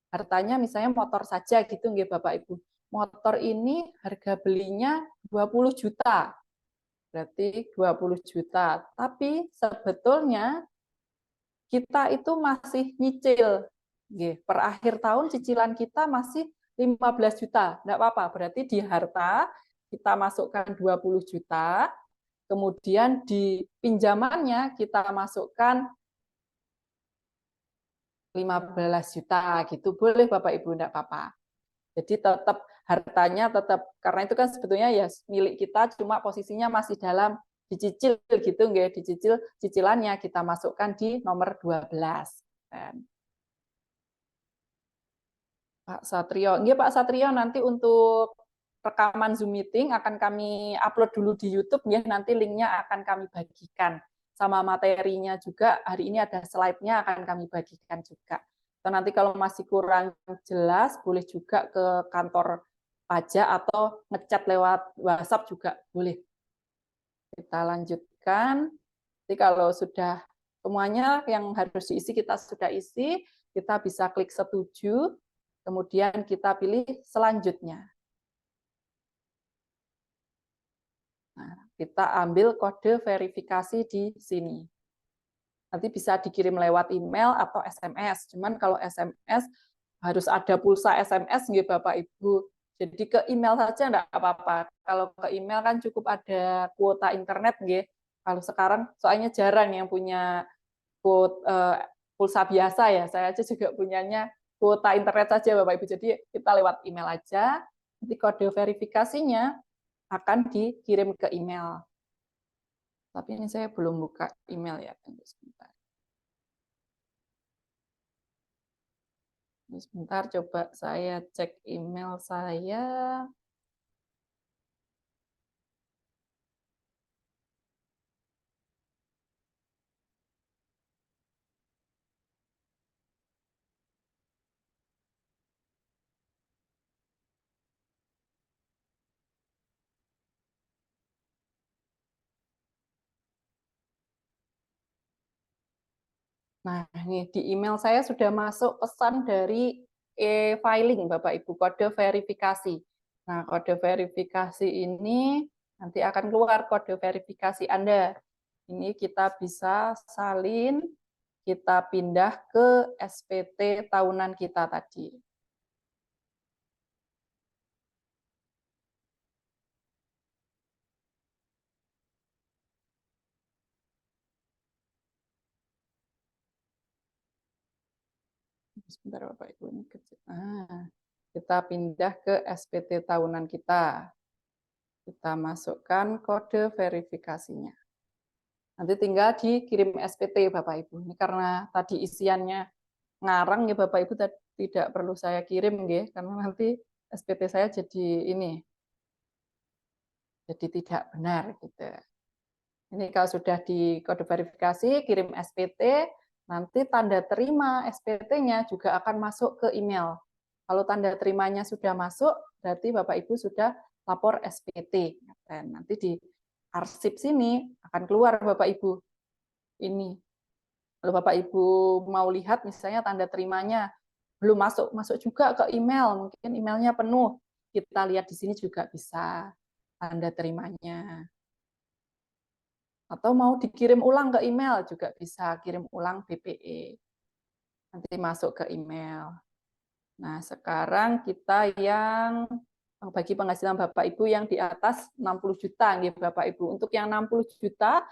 Hartanya misalnya motor saja gitu nggih Bapak Ibu. Motor ini harga belinya 20 juta. Berarti 20 juta. Tapi sebetulnya kita itu masih nyicil. Per akhir tahun cicilan kita masih 15 juta. Enggak apa-apa, berarti di harta kita masukkan 20 juta, kemudian di pinjamannya kita masukkan 15 juta gitu. Boleh Bapak Ibu, enggak apa-apa. Jadi tetap hartanya tetap, karena itu kan sebetulnya ya milik kita, cuma posisinya masih dalam dicicil gitu nggih, dicicil cicilannya kita masukkan di nomor 12. Pak Satrio. Iya Pak Satrio, nanti untuk rekaman Zoom meeting akan kami upload dulu di YouTube ya, nanti linknya akan kami bagikan. Sama materinya juga, hari ini ada slide-nya akan kami bagikan juga. Atau nanti kalau masih kurang jelas, boleh juga ke kantor pajak atau ngechat lewat WhatsApp juga boleh. Kita lanjutkan. Jadi kalau sudah semuanya yang harus diisi kita sudah isi, kita bisa klik setuju, kemudian kita pilih selanjutnya. Nah, kita ambil kode verifikasi di sini. Nanti bisa dikirim lewat email atau SMS. Cuman kalau SMS harus ada pulsa SMS nggih Bapak Ibu. Jadi ke email saja enggak apa-apa. Kalau ke email kan cukup ada kuota internet nggih. Kalau sekarang soalnya jarang yang punya pulsa biasa ya. Saya aja juga punyanya kuota internet saja Bapak Ibu. Jadi kita lewat email aja. Nanti kode verifikasinya akan dikirim ke email. Tapi ini saya belum buka email ya. Tunggu sebentar. Sebentar, coba saya cek email saya. Nah, ini di email saya sudah masuk pesan dari e-filing, Bapak Ibu, kode verifikasi. Nah, kode verifikasi ini nanti akan keluar kode verifikasi Anda. Ini kita bisa salin, kita pindah ke SPT tahunan kita tadi. Sebentar Bapak Ibu, ini kecil. Kita pindah ke SPT tahunan kita. Kita masukkan kode verifikasinya. Nanti tinggal dikirim SPT Bapak Ibu. Ini karena tadi isiannya ngarang ya Bapak Ibu, tidak perlu saya kirim ya, karena nanti SPT saya jadi ini, jadi tidak benar gitu. Ini kalau sudah di kode verifikasi, kirim SPT, nanti tanda terima SPT-nya juga akan masuk ke email. Kalau tanda terimanya sudah masuk, berarti Bapak Ibu sudah lapor SPT. Dan nanti di arsip sini akan keluar Bapak Ibu. Ini. Kalau Bapak Ibu mau lihat misalnya tanda terimanya belum masuk, masuk juga ke email, mungkin emailnya penuh. Kita lihat di sini juga bisa tanda terimanya. Atau mau dikirim ulang ke email juga bisa, kirim ulang BPE. Nanti masuk ke email. Nah, sekarang kita yang bagi penghasilan Bapak Ibu yang di atas 60 juta, nggih Bapak Ibu. Untuk yang 60 juta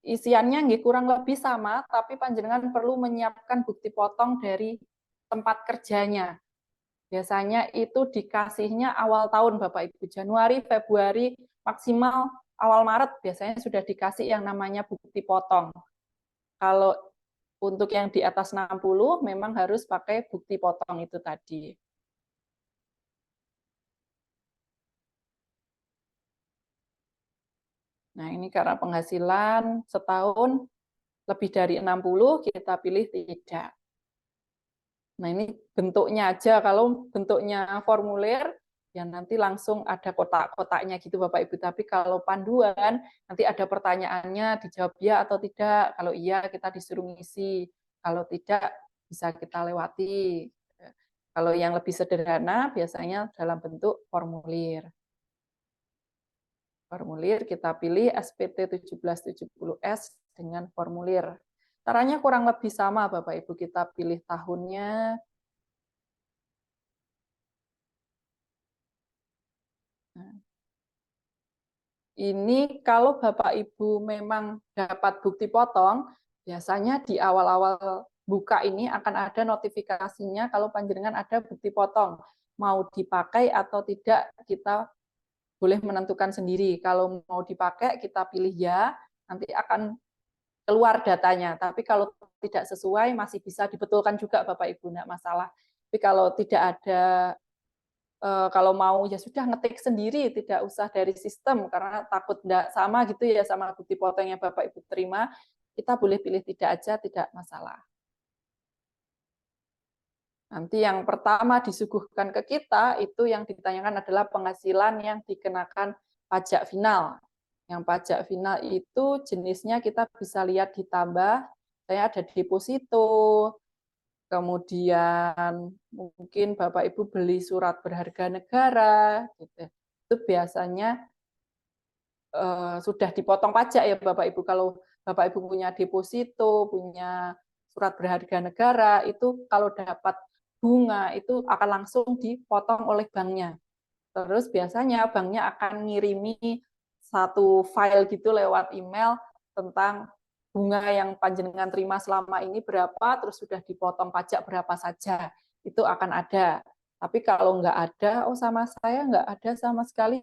isiannya nggih kurang lebih sama, tapi panjenengan perlu menyiapkan bukti potong dari tempat kerjanya. Biasanya itu dikasihnya awal tahun Bapak Ibu, Januari, Februari, maksimal awal Maret biasanya sudah dikasih yang namanya bukti potong. Kalau untuk yang di atas 60 memang harus pakai bukti potong itu tadi. Nah, ini karena penghasilan setahun lebih dari 60, kita pilih tidak. Nah, ini bentuknya aja. Kalau bentuknya formulir, ya nanti langsung ada kotak-kotaknya gitu Bapak Ibu. Tapi kalau panduan, nanti ada pertanyaannya, dijawab ya atau tidak. Kalau iya, kita disuruh ngisi. Kalau tidak, bisa kita lewati. Kalau yang lebih sederhana, biasanya dalam bentuk formulir. Formulir, kita pilih SPT 1770S dengan formulir. Caranya kurang lebih sama, Bapak Ibu. Kita pilih tahunnya. Ini kalau Bapak Ibu memang dapat bukti potong, biasanya di awal-awal buka ini akan ada notifikasinya kalau panjenengan ada bukti potong. Mau dipakai atau tidak, kita boleh menentukan sendiri. Kalau mau dipakai, kita pilih ya, nanti akan keluar datanya. Tapi kalau tidak sesuai, masih bisa dibetulkan juga Bapak Ibu, enggak masalah. Tapi kalau tidak ada, kalau mau ya sudah ngetik sendiri, tidak usah dari sistem karena takut tidak sama gitu ya sama bukti foto yang Bapak Ibu terima, kita boleh pilih tidak aja, tidak masalah. Nanti yang pertama disuguhkan ke kita itu yang ditanyakan adalah penghasilan yang dikenakan pajak final. Yang pajak final itu jenisnya kita bisa lihat ditambah, saya ada deposito, kemudian mungkin Bapak Ibu beli surat berharga negara, gitu. Itu biasanya sudah dipotong pajak ya Bapak Ibu. Kalau Bapak Ibu punya deposito, punya surat berharga negara, itu kalau dapat bunga itu akan langsung dipotong oleh banknya. Terus biasanya banknya akan ngirimi satu file gitu lewat email tentang bunga yang panjenengan terima selama ini berapa, terus sudah dipotong pajak berapa saja. Itu akan ada. Tapi kalau nggak ada, oh sama saya nggak ada sama sekali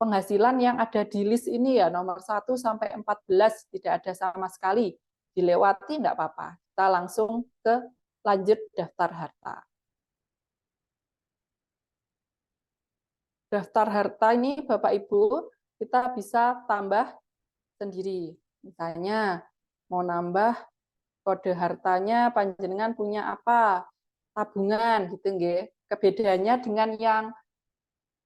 penghasilan yang ada di list ini ya, nomor 1 sampai 14 tidak ada sama sekali. Dilewati enggak apa-apa. Kita langsung ke lanjut daftar harta. Daftar harta ini Bapak Ibu, kita bisa tambah sendiri. Misalnya mau nambah kode hartanya panjenengan punya apa? Tabungan gitu nggih. Kebedaannya dengan yang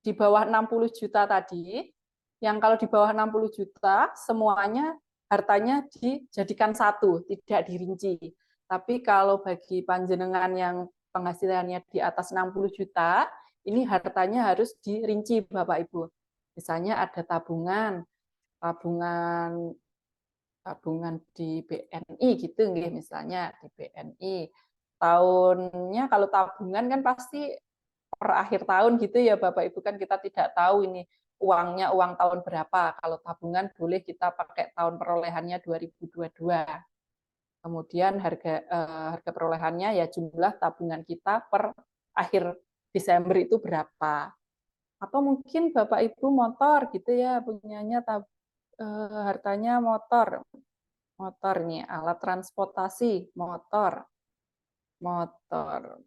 di bawah 60 juta tadi, yang kalau di bawah 60 juta semuanya hartanya dijadikan satu, tidak dirinci. Tapi kalau bagi panjenengan yang penghasilannya di atas 60 juta, ini hartanya harus dirinci Bapak Ibu. Misalnya ada tabungan, tabungan tabungan di BNI gitu nggih, misalnya di BNI. Tahunnya kalau tabungan kan pasti per akhir tahun gitu ya Bapak Ibu, kan kita tidak tahu ini uangnya uang tahun berapa. Kalau tabungan boleh kita pakai tahun perolehannya 2022. Kemudian harga perolehannya ya jumlah tabungan kita per akhir Desember itu berapa. Atau mungkin Bapak Ibu motor gitu ya, punyanya hartanya motor. Motor nih, alat transportasi, motor. Motor.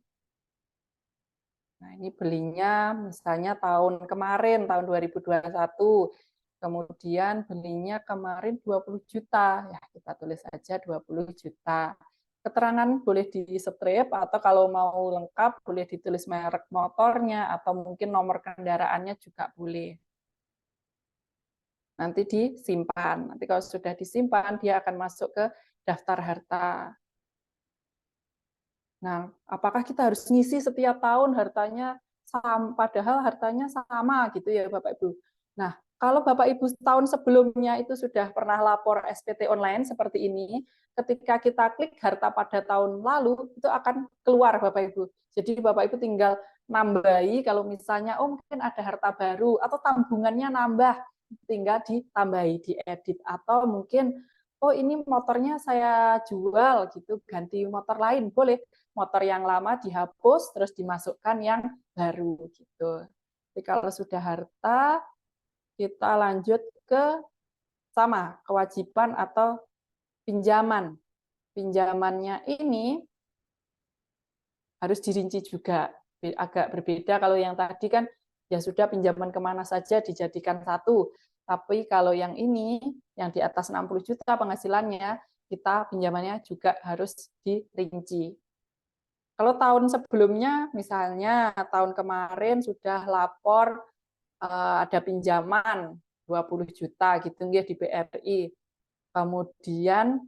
Nah, ini belinya misalnya tahun kemarin, tahun 2021. Kemudian belinya kemarin 20 juta. Ya, kita tulis aja 20 juta. Keterangan boleh di strip atau kalau mau lengkap boleh ditulis merek motornya atau mungkin nomor kendaraannya juga boleh. Nanti disimpan. Nanti kalau sudah disimpan, dia akan masuk ke daftar harta. Nah, apakah kita harus ngisi setiap tahun hartanya sama, padahal hartanya sama gitu ya Bapak Ibu. Nah, kalau Bapak Ibu tahun sebelumnya itu sudah pernah lapor SPT online seperti ini, ketika kita klik harta pada tahun lalu, itu akan keluar Bapak Ibu. Jadi Bapak Ibu tinggal nambahi kalau misalnya, oh mungkin ada harta baru, atau tabungannya nambah, tinggal ditambahi, diedit, atau mungkin, oh ini motornya saya jual gitu, ganti motor lain, boleh motor yang lama dihapus terus dimasukkan yang baru gitu. Jadi kalau sudah harta, kita lanjut ke sama kewajiban atau pinjaman. Pinjamannya ini harus dirinci juga. Agak berbeda kalau yang tadi kan ya sudah pinjaman kemana saja dijadikan satu. Tapi kalau yang ini, yang di atas 60 juta penghasilannya, kita pinjamannya juga harus dirinci. Kalau tahun sebelumnya, misalnya tahun kemarin sudah lapor ada pinjaman 20 juta gitu nggih di BRI. Kemudian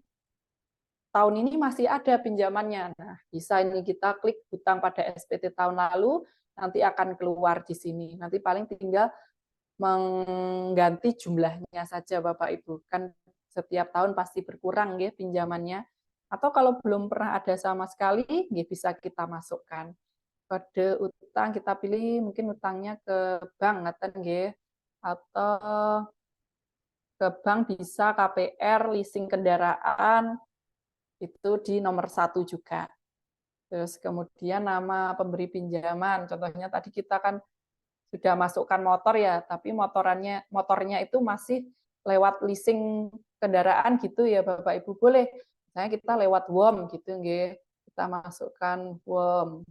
tahun ini masih ada pinjamannya. Nah, bisa ini kita klik hutang pada SPT tahun lalu, nanti akan keluar di sini. Nanti paling tinggal mengganti jumlahnya saja Bapak Ibu. Kan setiap tahun pasti berkurang ya pinjamannya. Atau kalau belum pernah ada sama sekali, ya bisa kita masukkan. Kode utang kita pilih mungkin utangnya ke bank ngaten nggih. Atau ke bank bisa KPR, leasing kendaraan, itu di nomor 1 juga. Terus kemudian nama pemberi pinjaman. Contohnya tadi kita kan sudah masukkan motor ya, tapi motornya itu masih lewat leasing kendaraan gitu ya Bapak Ibu, boleh. Misalnya kita lewat WOM gitu nggih. Kita masukkan WOM.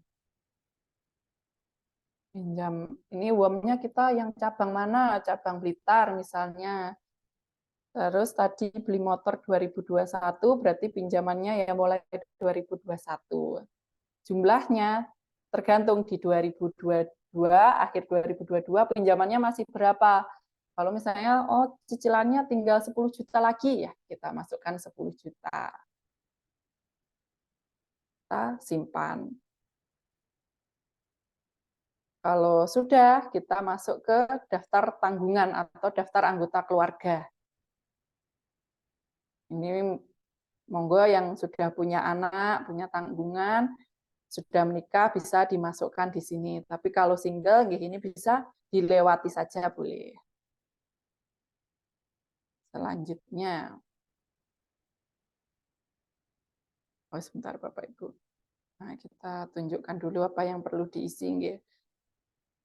Pinjam. Ini uangnya kita yang cabang mana? Cabang Blitar misalnya. Terus tadi beli motor 2021, berarti pinjamannya ya mulai 2021. Jumlahnya tergantung di 2022, akhir 2022 pinjamannya masih berapa. Kalau misalnya, oh cicilannya tinggal 10 juta lagi, ya kita masukkan 10 juta. Kita simpan. Kalau sudah, kita masuk ke daftar tanggungan atau daftar anggota keluarga. Ini monggo yang sudah punya anak, punya tanggungan, sudah menikah bisa dimasukkan di sini. Tapi kalau single, ini bisa dilewati saja boleh. Selanjutnya, oh sebentar Bapak Ibu. Nah, kita tunjukkan dulu apa yang perlu diisi.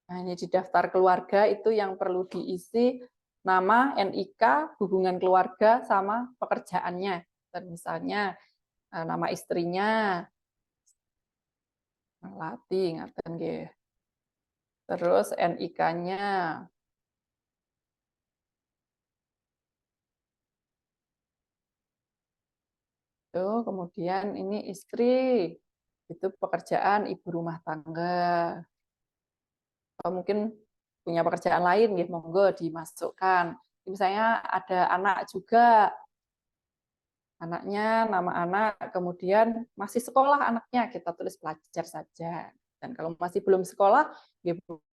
Nah, ini di daftar keluarga itu yang perlu diisi nama, NIK, hubungan keluarga, sama pekerjaannya. Dan misalnya nama istrinya, Melati, ngaten nggih. Terus NIK-nya, tuh, kemudian ini istri, itu pekerjaan ibu rumah tangga. Atau mungkin punya pekerjaan lain, monggo dimasukkan. Misalnya ada anak juga, anaknya, nama anak, kemudian masih sekolah anaknya, kita tulis pelajar saja. Dan kalau masih belum sekolah,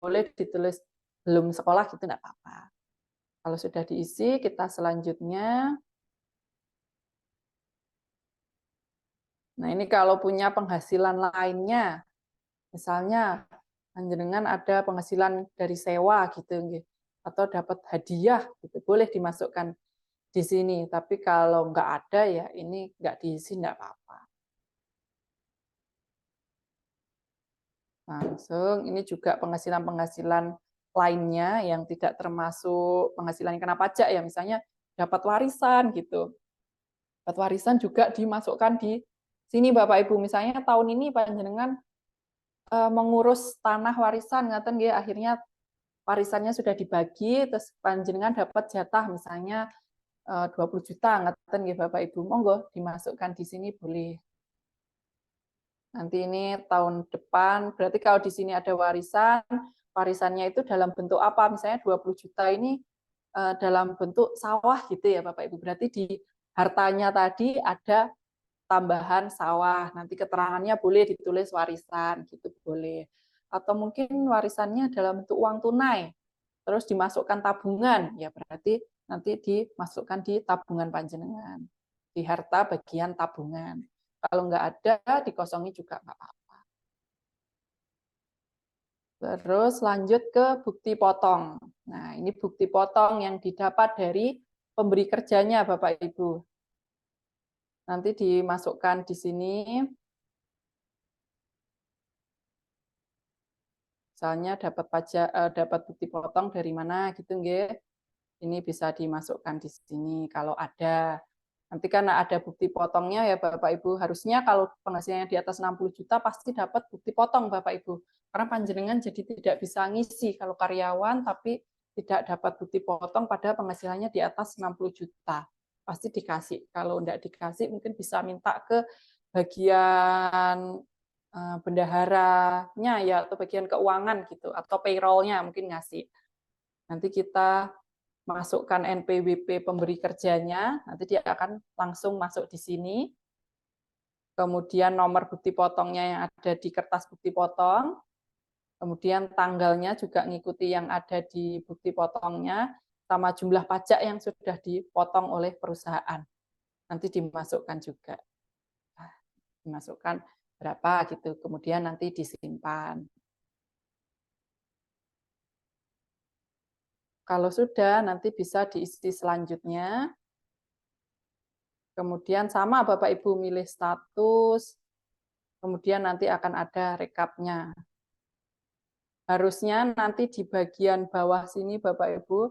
boleh ditulis belum sekolah, gitu enggak apa-apa. Kalau sudah diisi, kita selanjutnya. Nah, ini kalau punya penghasilan lainnya, misalnya panjenengan ada penghasilan dari sewa gitu, atau dapat hadiah, gitu, boleh dimasukkan di sini. Tapi kalau nggak ada, ya ini nggak diisi, nggak apa-apa. Langsung, ini juga penghasilan-penghasilan lainnya yang tidak termasuk penghasilan yang kena pajak, ya misalnya dapat warisan gitu. Dapat warisan juga dimasukkan di sini Bapak Ibu. Misalnya tahun ini panjenengan mengurus tanah warisan, ngaten nggih, akhirnya warisannya sudah dibagi, terus panjenengan dapat jatah misalnya 20 juta, ngaten nggih Bapak Ibu, monggo dimasukkan di sini boleh. Nanti ini tahun depan, berarti kalau di sini ada warisan, warisannya itu dalam bentuk apa? Misalnya 20 juta ini dalam bentuk sawah gitu ya Bapak Ibu. Berarti di hartanya tadi ada tambahan sawah. Nanti keterangannya boleh ditulis warisan, gitu boleh. Atau mungkin warisannya dalam bentuk uang tunai, terus dimasukkan tabungan, ya berarti nanti dimasukkan di tabungan panjenengan, di harta bagian tabungan. Kalau nggak ada, dikosongi juga nggak apa-apa. Terus lanjut ke bukti potong. Nah, ini bukti potong yang didapat dari pemberi kerjanya, Bapak Ibu. Nanti dimasukkan di sini. Misalnya dapat pajak, dapat bukti potong dari mana gitu, nggih. Ini bisa dimasukkan di sini kalau ada. Nanti karena ada bukti potongnya ya Bapak Ibu, harusnya kalau penghasilannya di atas 60 juta pasti dapat bukti potong Bapak Ibu. Karena panjenengan jadi tidak bisa ngisi kalau karyawan tapi tidak dapat bukti potong pada penghasilannya di atas 60 juta. Pasti dikasih. Kalau tidak dikasih mungkin bisa minta ke bagian bendaharanya ya atau bagian keuangan gitu atau payroll-nya mungkin ngasih. Nanti kita masukkan NPWP pemberi kerjanya, nanti dia akan langsung masuk di sini. Kemudian nomor bukti potongnya yang ada di kertas bukti potong. Kemudian tanggalnya juga ngikuti yang ada di bukti potongnya, sama jumlah pajak yang sudah dipotong oleh perusahaan. Nanti dimasukkan juga. Dimasukkan berapa gitu, kemudian nanti disimpan. Kalau sudah, nanti bisa diisi selanjutnya. Kemudian sama Bapak Ibu milih status, kemudian nanti akan ada rekapnya. Harusnya nanti di bagian bawah sini Bapak Ibu,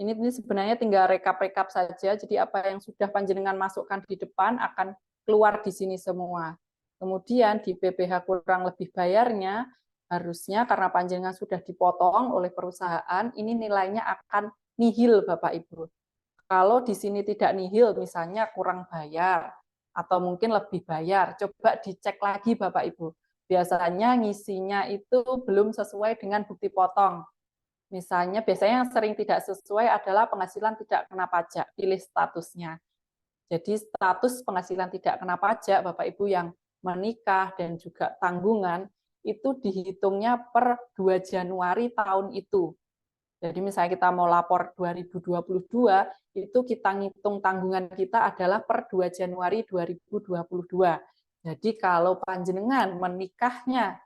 ini sebenarnya tinggal rekap-rekap saja, jadi apa yang sudah panjenengan masukkan di depan akan keluar di sini semua. Kemudian di PPh kurang lebih bayarnya, Harusnya karena panjenengan sudah dipotong oleh perusahaan, ini nilainya akan nihil Bapak Ibu. Kalau di sini tidak nihil, misalnya kurang bayar, atau mungkin lebih bayar, coba dicek lagi Bapak Ibu. Biasanya ngisinya itu belum sesuai dengan bukti potong. Misalnya, biasanya yang sering tidak sesuai adalah penghasilan tidak kena pajak, pilih statusnya. Jadi status penghasilan tidak kena pajak, Bapak Ibu yang menikah dan juga tanggungan, itu dihitungnya per 2 Januari tahun itu. Jadi misalnya kita mau lapor 2022, itu kita ngitung tanggungan kita adalah per 2 Januari 2022. Jadi kalau panjenengan menikahnya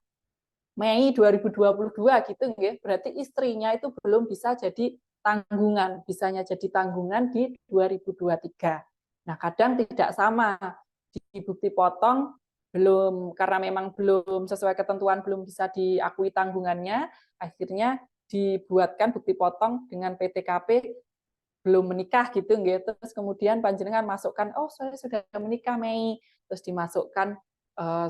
Mei 2022 gitu nggih, berarti istrinya itu belum bisa jadi tanggungan, bisanya jadi tanggungan di 2023. Nah, kadang tidak sama. Di bukti potong belum, karena memang belum sesuai ketentuan, belum bisa diakui tanggungannya, akhirnya dibuatkan bukti potong dengan PTKP belum menikah gitu nggih. Terus kemudian panjenengan masukkan, oh saya sudah menikah Mei, terus dimasukkan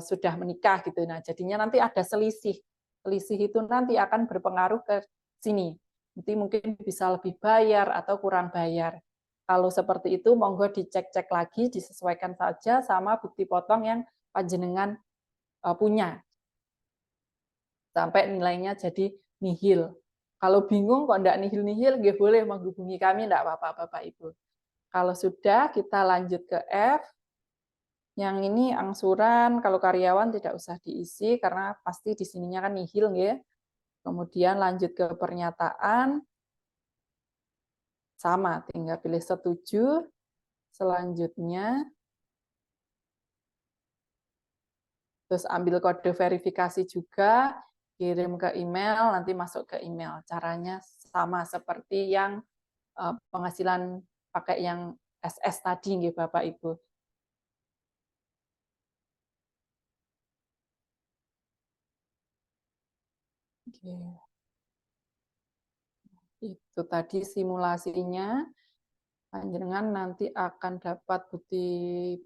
sudah menikah gitu. Nah, jadinya nanti ada selisih. Selisih itu nanti akan berpengaruh ke sini. Nanti mungkin bisa lebih bayar atau kurang bayar. Kalau seperti itu, monggo dicek-cek lagi, disesuaikan saja sama bukti potong yang panjenengan punya. Sampai nilainya jadi nihil. Kalau bingung kok enggak nihil-nihil, nggih boleh menghubungi kami, enggak apa-apa Bapak Ibu. Kalau sudah, kita lanjut ke F. Yang ini angsuran, kalau karyawan tidak usah diisi, karena pasti di sininya kan nihil, nggih. Kemudian lanjut ke pernyataan, sama, tinggal pilih setuju. Selanjutnya, terus ambil kode verifikasi juga, kirim ke email, nanti masuk ke email. Caranya sama seperti yang penghasilan pakai yang SS tadi, nggih Bapak Ibu. Itu tadi simulasinya. Panjenengan nanti akan dapat bukti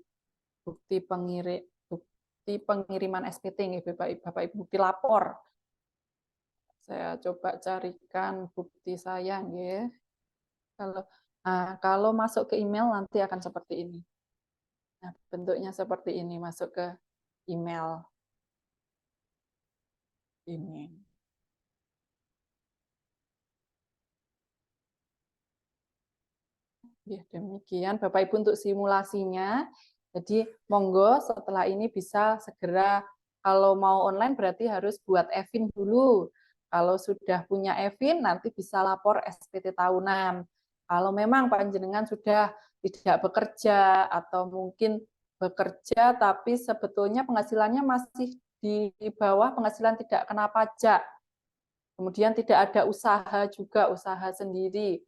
pengiriman SPT nggih Bapak Ibu, bukti lapor. Saya coba carikan bukti saya nggih. Kalau masuk ke email nanti akan seperti ini. Nah, bentuknya seperti ini, masuk ke email ini. Ya, demikian Bapak Ibu untuk simulasinya. Jadi monggo setelah ini bisa segera, kalau mau online berarti harus buat EVIN dulu. Kalau sudah punya EVIN nanti bisa lapor SPT tahunan. Kalau memang panjenengan sudah tidak bekerja atau mungkin bekerja tapi sebetulnya penghasilannya masih di bawah penghasilan tidak kena pajak. Kemudian tidak ada usaha juga, usaha sendiri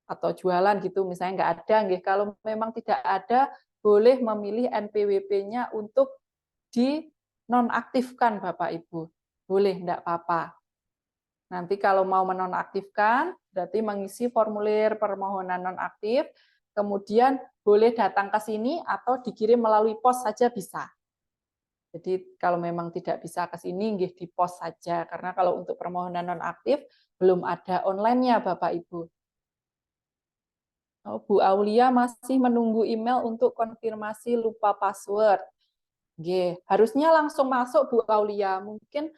atau jualan gitu, misalnya nggak ada, nggih. Kalau memang tidak ada, boleh memilih NPWP-nya untuk dinonaktifkan Bapak Ibu. Boleh, enggak apa-apa. Nanti kalau mau menonaktifkan, berarti mengisi formulir permohonan nonaktif, kemudian boleh datang ke sini atau dikirim melalui pos saja bisa. Jadi kalau memang tidak bisa ke sini, nggih di pos saja. Karena kalau untuk permohonan nonaktif, belum ada online-nya Bapak Ibu. Bu Aulia masih menunggu email untuk konfirmasi lupa password. Harusnya langsung masuk Bu Aulia. Mungkin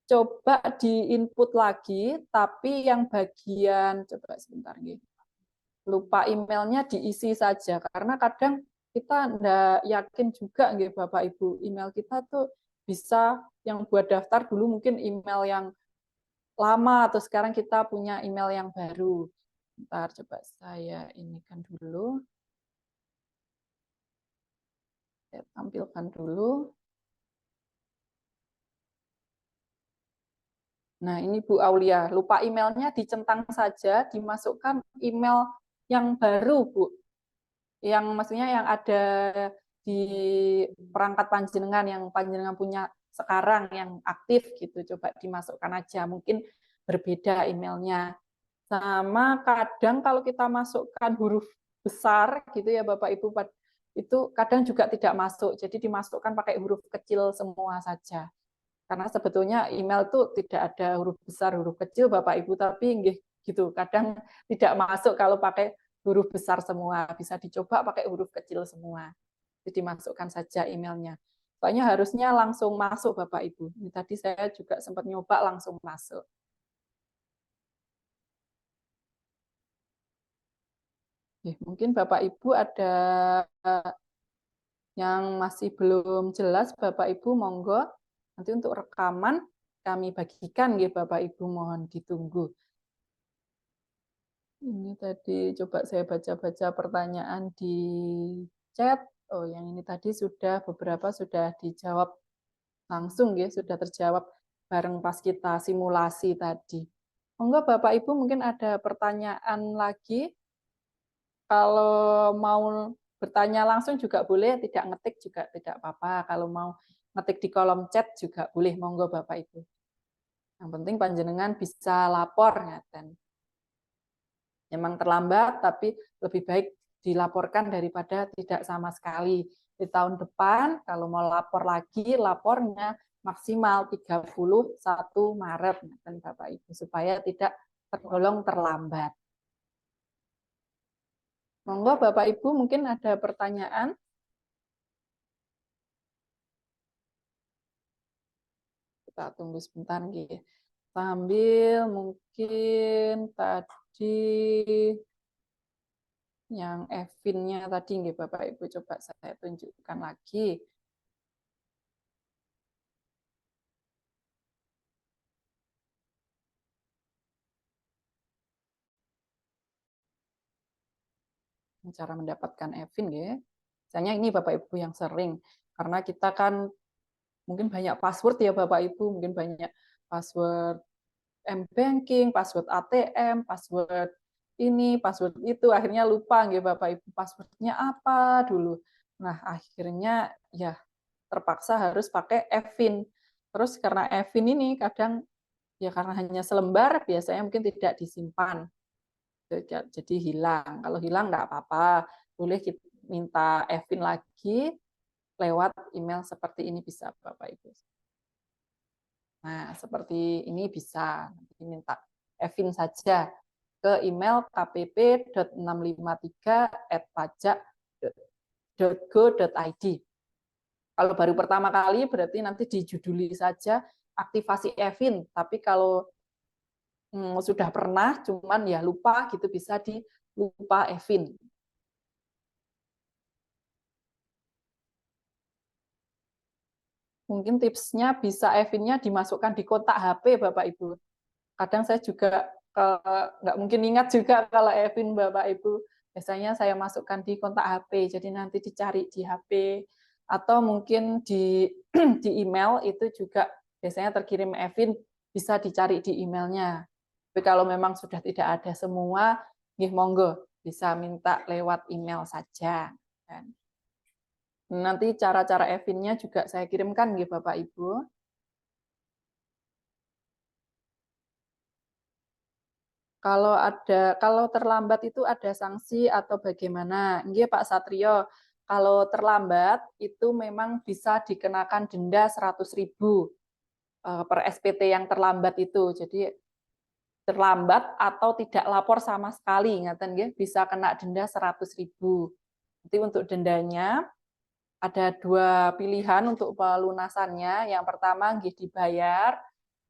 coba di-input lagi, tapi yang bagian, coba sebentar. Lupa emailnya diisi saja, karena kadang kita enggak yakin juga Bapak Ibu, email kita tuh bisa yang buat daftar dulu mungkin email yang lama, atau sekarang kita punya email yang baru. Bentar, coba saya inikan dulu. Saya tampilkan dulu. Nah, ini Bu Aulia. Lupa emailnya dicentang saja, dimasukkan email yang baru, Bu. Yang maksudnya yang ada di perangkat panjenengan, yang panjenengan punya sekarang, yang aktif gitu. Coba dimasukkan aja. Mungkin berbeda emailnya. Sama kadang kalau kita masukkan huruf besar gitu ya Bapak Ibu, itu kadang juga tidak masuk. Jadi dimasukkan pakai huruf kecil semua saja. Karena sebetulnya email tuh tidak ada huruf besar, huruf kecil Bapak Ibu, tapi nggih gitu. Kadang tidak masuk kalau pakai huruf besar semua. Bisa dicoba pakai huruf kecil semua. Jadi dimasukkan saja emailnya. Soalnya harusnya langsung masuk Bapak Ibu. Ini tadi saya juga sempat nyoba langsung masuk. Mungkin Bapak Ibu ada yang masih belum jelas, Bapak Ibu monggo nanti untuk rekaman kami bagikan ya Bapak Ibu, mohon ditunggu. Ini tadi coba saya baca-baca pertanyaan di chat. Oh, yang ini tadi sudah beberapa sudah dijawab langsung ya, sudah terjawab bareng pas kita simulasi tadi. Monggo Bapak Ibu mungkin ada pertanyaan lagi. Kalau mau bertanya langsung juga boleh, tidak ngetik juga tidak apa-apa. Kalau mau ngetik di kolom chat juga boleh, monggo Bapak Ibu. Yang penting panjenengan bisa lapor ngaten. Memang terlambat, tapi lebih baik dilaporkan daripada tidak sama sekali. Di tahun depan, kalau mau lapor lagi, lapornya maksimal 31 Maret, Bapak Ibu, supaya tidak tergolong terlambat. Monggo Bapak Ibu mungkin ada pertanyaan. Kita tunggu sebentar nggih. Sambil mungkin tadi yang Evin-nya tadi nggih Bapak Ibu coba saya tunjukkan lagi. Cara mendapatkan Evin nggih. Misalnya ini Bapak Ibu yang sering karena kita kan mungkin banyak password ya Bapak Ibu, mungkin banyak password M-banking, password ATM, password ini, password itu, akhirnya lupa nggih Bapak Ibu passwordnya apa dulu. Nah, akhirnya ya terpaksa harus pakai Evin. Terus karena Evin ini kadang ya karena hanya selembar, biasanya mungkin tidak disimpan. Jadi hilang. Kalau hilang nggak apa-apa, boleh kita minta Evin lagi lewat email seperti ini bisa Bapak Ibu. Nah, seperti ini bisa. Nanti minta Evin saja ke email kpp.653@pajak.go.id. Kalau baru pertama kali berarti nanti dijuduli saja aktivasi Evin. Tapi kalau sudah pernah, cuman ya lupa gitu bisa di lupa Evin. Mungkin tipsnya bisa Evinnya dimasukkan di kotak HP Bapak Ibu. Kadang saya juga nggak mungkin ingat juga kalau Evin Bapak Ibu. Biasanya saya masukkan di kontak HP, jadi nanti dicari di HP. Atau mungkin di, di email itu juga biasanya terkirim Evin, bisa dicari di emailnya. Tapi kalau memang sudah tidak ada semua, nggih monggo, bisa minta lewat email saja. Nanti cara-cara Evinnya juga saya kirimkan nggih Bapak Ibu. Kalau terlambat itu ada sanksi atau bagaimana? Nggih Pak Satrio, kalau terlambat itu memang bisa dikenakan denda 100.000 per SPT yang terlambat itu. Jadi terlambat atau tidak lapor sama sekali, ngaten nggih, bisa kena denda 100.000. Nanti untuk dendanya ada dua pilihan untuk pelunasannya. Yang pertama nggih dibayar.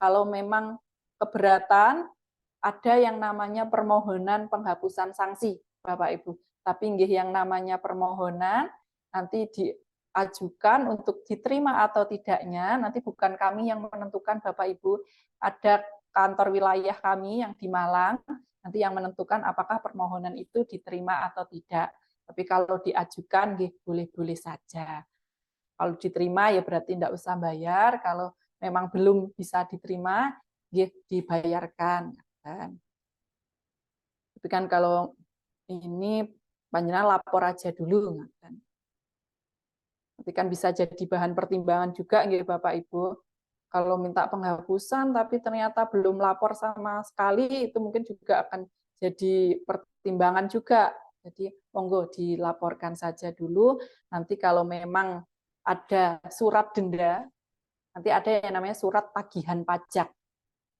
Kalau memang keberatan, ada yang namanya permohonan penghapusan sanksi, Bapak Ibu. Tapi nggih yang namanya permohonan nanti diajukan untuk diterima atau tidaknya, nanti bukan kami yang menentukan Bapak Ibu, ada kantor wilayah kami yang di Malang, nanti yang menentukan apakah permohonan itu diterima atau tidak. Tapi kalau diajukan, boleh-boleh saja. Kalau diterima, ya berarti tidak usah bayar. Kalau memang belum bisa diterima, dibayarkan. Tapi kan kalau ini, panjenengan lapor aja dulu. Nanti kan bisa jadi bahan pertimbangan juga, Bapak Ibu. Kalau minta penghapusan, tapi ternyata belum lapor sama sekali, itu mungkin juga akan jadi pertimbangan juga. Jadi monggo dilaporkan saja dulu. Nanti kalau memang ada surat denda, Nanti ada yang namanya surat tagihan pajak.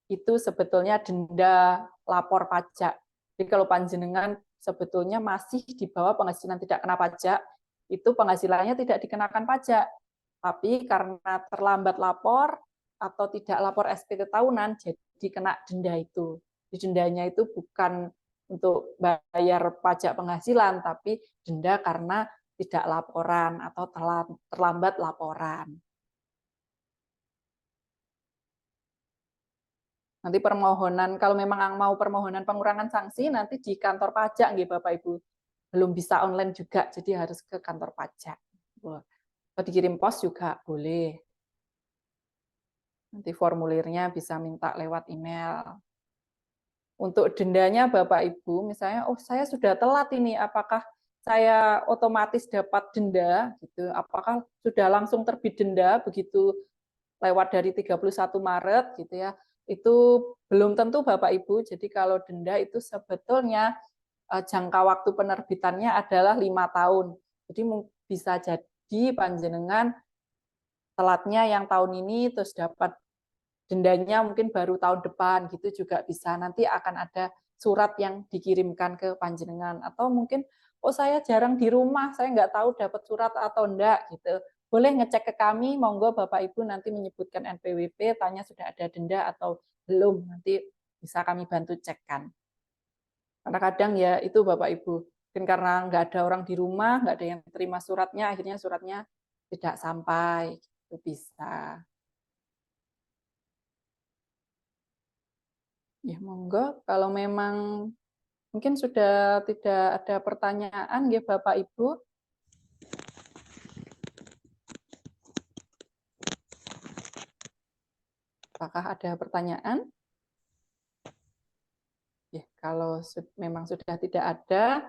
Itu sebetulnya denda lapor pajak. Jadi kalau panjenengan sebetulnya masih di bawah penghasilan tidak kena pajak, itu penghasilannya tidak dikenakan pajak. Tapi karena terlambat lapor atau tidak lapor SPT tahunan, jadi kena denda itu. Dendanya itu bukan untuk bayar pajak penghasilan, tapi denda karena tidak laporan atau terlambat laporan. Nanti permohonan, kalau memang mau permohonan pengurangan sanksi, nanti di kantor pajak, nggih Bapak Ibu. Belum bisa online juga, jadi harus ke kantor pajak. Atau dikirim pos juga boleh. Nanti formulirnya bisa minta lewat email. Untuk dendanya Bapak Ibu, misalnya, oh saya sudah telat ini, apakah saya otomatis dapat denda? Gitu. Apakah sudah langsung terbit denda begitu lewat dari 31 Maret gitu ya? Itu belum tentu Bapak Ibu. Jadi kalau denda itu sebetulnya jangka waktu penerbitannya adalah 5 tahun. Jadi bisa jadi panjenengan telatnya yang tahun ini terus dapat dendanya mungkin baru tahun depan gitu juga bisa. Nanti akan ada surat yang dikirimkan ke panjenengan. Atau mungkin, oh saya jarang di rumah, saya nggak tahu dapat surat atau enggak gitu. Boleh ngecek ke kami, monggo Bapak Ibu nanti menyebutkan NPWP, tanya sudah ada denda atau belum. Nanti bisa kami bantu cekkan. Karena kadang ya itu Bapak Ibu, mungkin karena nggak ada orang di rumah, nggak ada yang terima suratnya, akhirnya suratnya tidak sampai. Itu bisa. Ya, monggo kalau memang mungkin sudah tidak ada pertanyaan ya Bapak Ibu. Apakah ada pertanyaan? Ya, kalau memang sudah tidak ada,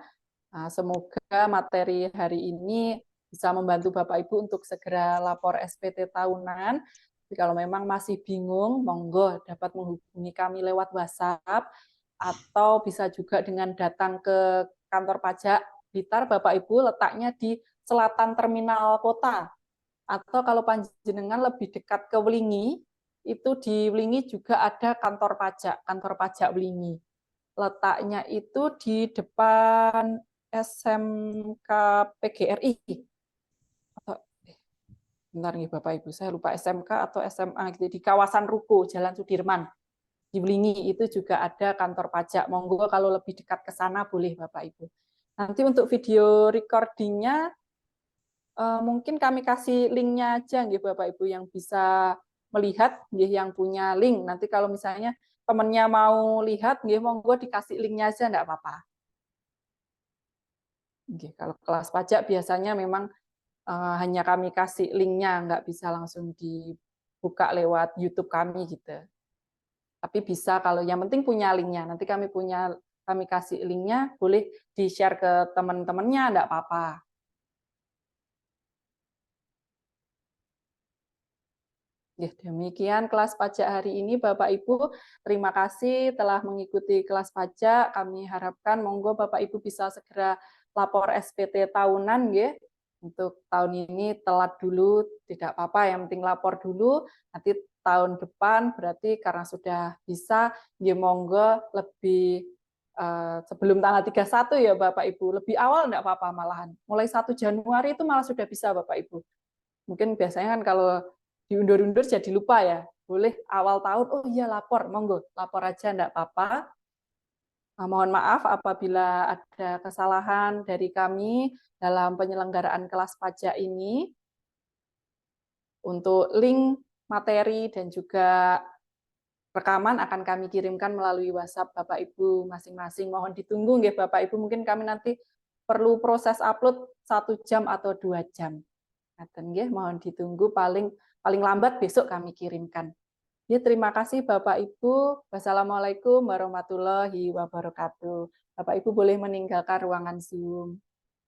semoga materi hari ini bisa membantu Bapak Ibu untuk segera lapor SPT tahunan. Jadi kalau memang masih bingung, monggo dapat menghubungi kami lewat WhatsApp atau bisa juga dengan datang ke kantor pajak Blitar, Bapak Ibu letaknya di selatan terminal kota. Atau kalau panjenengan lebih dekat ke Wlingi, itu di Wlingi juga ada kantor pajak Wlingi. Letaknya itu di depan SMK PGRI. Bentar nih Bapak Ibu, saya lupa SMK atau SMA gitu, di kawasan Ruko, Jalan Sudirman. Di Wlingi itu juga ada kantor pajak. Monggo kalau lebih dekat ke sana boleh Bapak Ibu. Nanti untuk video recordingnya mungkin kami kasih linknya aja nggih Bapak Ibu yang bisa melihat nggih yang punya link. Nanti kalau misalnya temannya mau lihat nggih monggo dikasih linknya aja enggak apa-apa. Nggih, kalau kelas pajak biasanya memang hanya kami kasih linknya, nggak bisa langsung dibuka lewat YouTube kami gitu. Tapi bisa kalau yang penting punya linknya. Nanti kami kasih linknya, boleh di-share ke teman-temannya, nggak apa-apa. Ya, demikian kelas pajak hari ini Bapak Ibu. Terima kasih telah mengikuti kelas pajak. Kami harapkan monggo Bapak Ibu bisa segera lapor SPT tahunan ya. Untuk tahun ini telat dulu tidak apa-apa, yang penting lapor dulu. Nanti tahun depan berarti karena sudah bisa, ya monggo lebih sebelum tanggal 31 ya Bapak Ibu. Lebih awal enggak apa-apa malahan. Mulai 1 Januari itu malah sudah bisa Bapak Ibu. Mungkin biasanya kan kalau diundur-undur jadi lupa ya. Boleh awal tahun, oh iya lapor, monggo, lapor aja enggak apa-apa. Mohon maaf apabila ada kesalahan dari kami dalam penyelenggaraan kelas pajak ini. Untuk link materi dan juga rekaman akan kami kirimkan melalui WhatsApp Bapak Ibu masing-masing. Mohon ditunggu nggih Bapak Ibu, mungkin kami nanti perlu proses upload 1 jam atau 2 jam. Mohon ditunggu, paling lambat besok kami kirimkan. Ya, terima kasih Bapak Ibu. Wassalamualaikum warahmatullahi wabarakatuh. Bapak Ibu boleh meninggalkan ruangan Zoom.